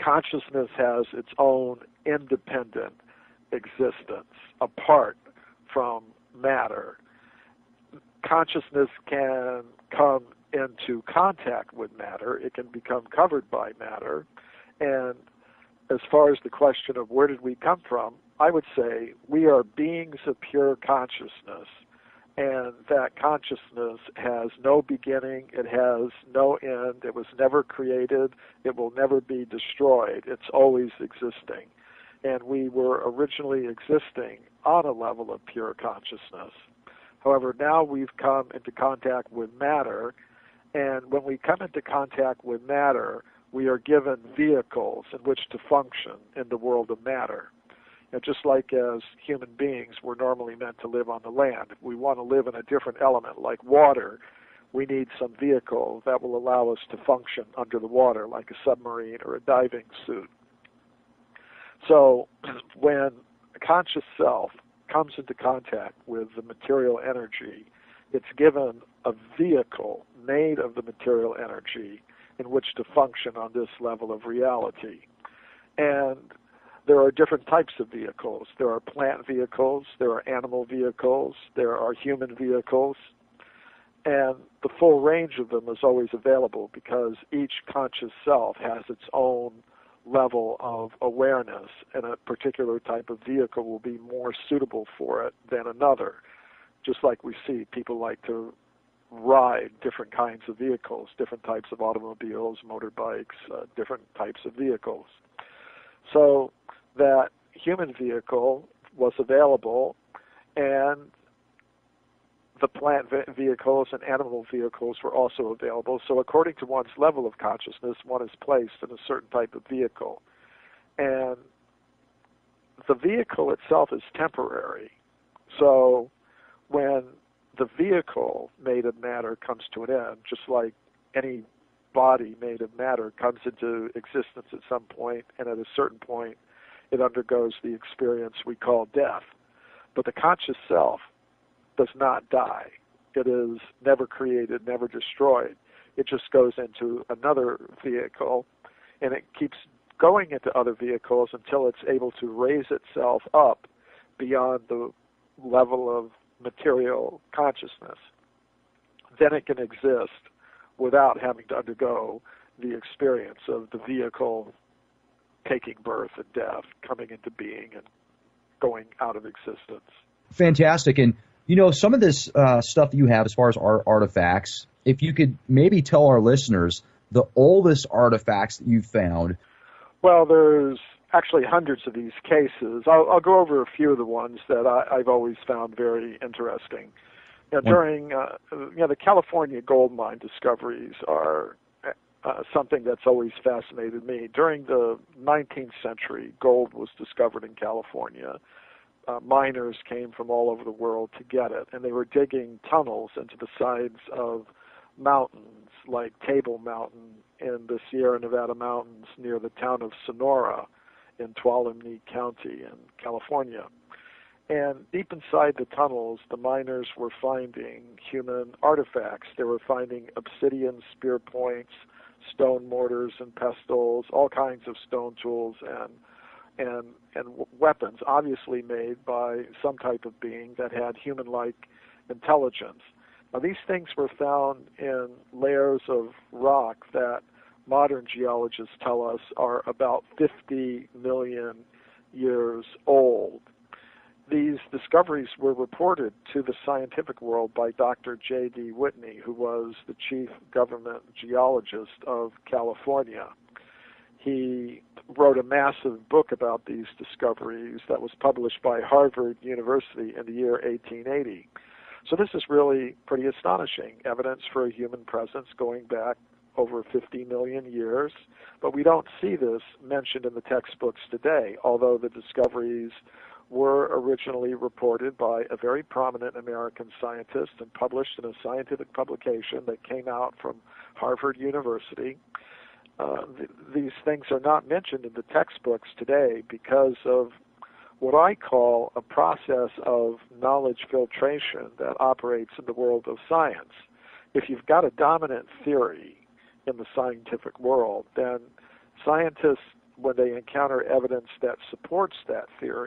Consciousness has its own independent existence apart from matter. Consciousness can come into contact with matter. It can become covered by matter. And as far as the question of where did we come from, I would say we are beings of pure consciousness, and that consciousness has no beginning, it has no end, it was never created, it will never be destroyed, it's always existing. And we were originally existing on a level of pure consciousness. However, now we've come into contact with matter, and when we come into contact with matter, we are given vehicles in which to function in the world of matter. And just like as human beings, we're normally meant to live on the land. If we want to live in a different element like water, we need some vehicle that will allow us to function under the water, like a submarine or a diving suit. So when a conscious self comes into contact with the material energy, it's given a vehicle made of the material energy in which to function on this level of reality. And there are different types of vehicles. There are plant vehicles, there are animal vehicles, there are human vehicles, and the full range of them is always available because each conscious self has its own level of awareness, and a particular type of vehicle will be more suitable for it than another. Just like we see people like to ride different kinds of vehicles, different types of automobiles, motorbikes, different types of vehicles. So that human vehicle was available, and the plant vehicles and animal vehicles were also available. So according to one's level of consciousness, one is placed in a certain type of vehicle. And the vehicle itself is temporary. So when the vehicle made of matter comes to an end, just like any body made of matter comes into existence at some point, and at a certain point it undergoes the experience we call death. But the conscious self does not die. It is never created, never destroyed. It just goes into another vehicle, and it keeps going into other vehicles until it's able to raise itself up beyond the level of material consciousness. Then it can exist without having to undergo the experience of the vehicle taking birth and death, coming into being and going out of existence.
Fantastic. And, you know, some of this stuff that you have as far as artifacts, if you could maybe tell our listeners the oldest artifacts that you've found.
Well, there's actually hundreds of these cases. I'll go over a few of the ones that I've always found very interesting. You know, during the California gold mine discoveries are something that's always fascinated me. During the 19th century, gold was discovered in California. Miners came from all over the world to get it, and they were digging tunnels into the sides of mountains like Table Mountain in the Sierra Nevada mountains near the town of Sonora in Tuolumne County in California. And deep inside the tunnels, the miners were finding human artifacts. They were finding obsidian spear points, stone mortars and pestles, all kinds of stone tools and weapons, obviously made by some type of being that had human-like intelligence. Now, these things were found in layers of rock that modern geologists tell us are about 50 million years old. These discoveries were reported to the scientific world by Dr. J.D. Whitney, who was the chief government geologist of California. He wrote a massive book about these discoveries that was published by Harvard University in the year 1880. So this is really pretty astonishing, evidence for a human presence going back over 50 million years, but we don't see this mentioned in the textbooks today, although the discoveries were originally reported by a very prominent American scientist and published in a scientific publication that came out from Harvard University. These things are not mentioned in the textbooks today because of what I call a process of knowledge filtration that operates in the world of science. If you've got a dominant theory in the scientific world, then scientists, when they encounter evidence that supports that theory,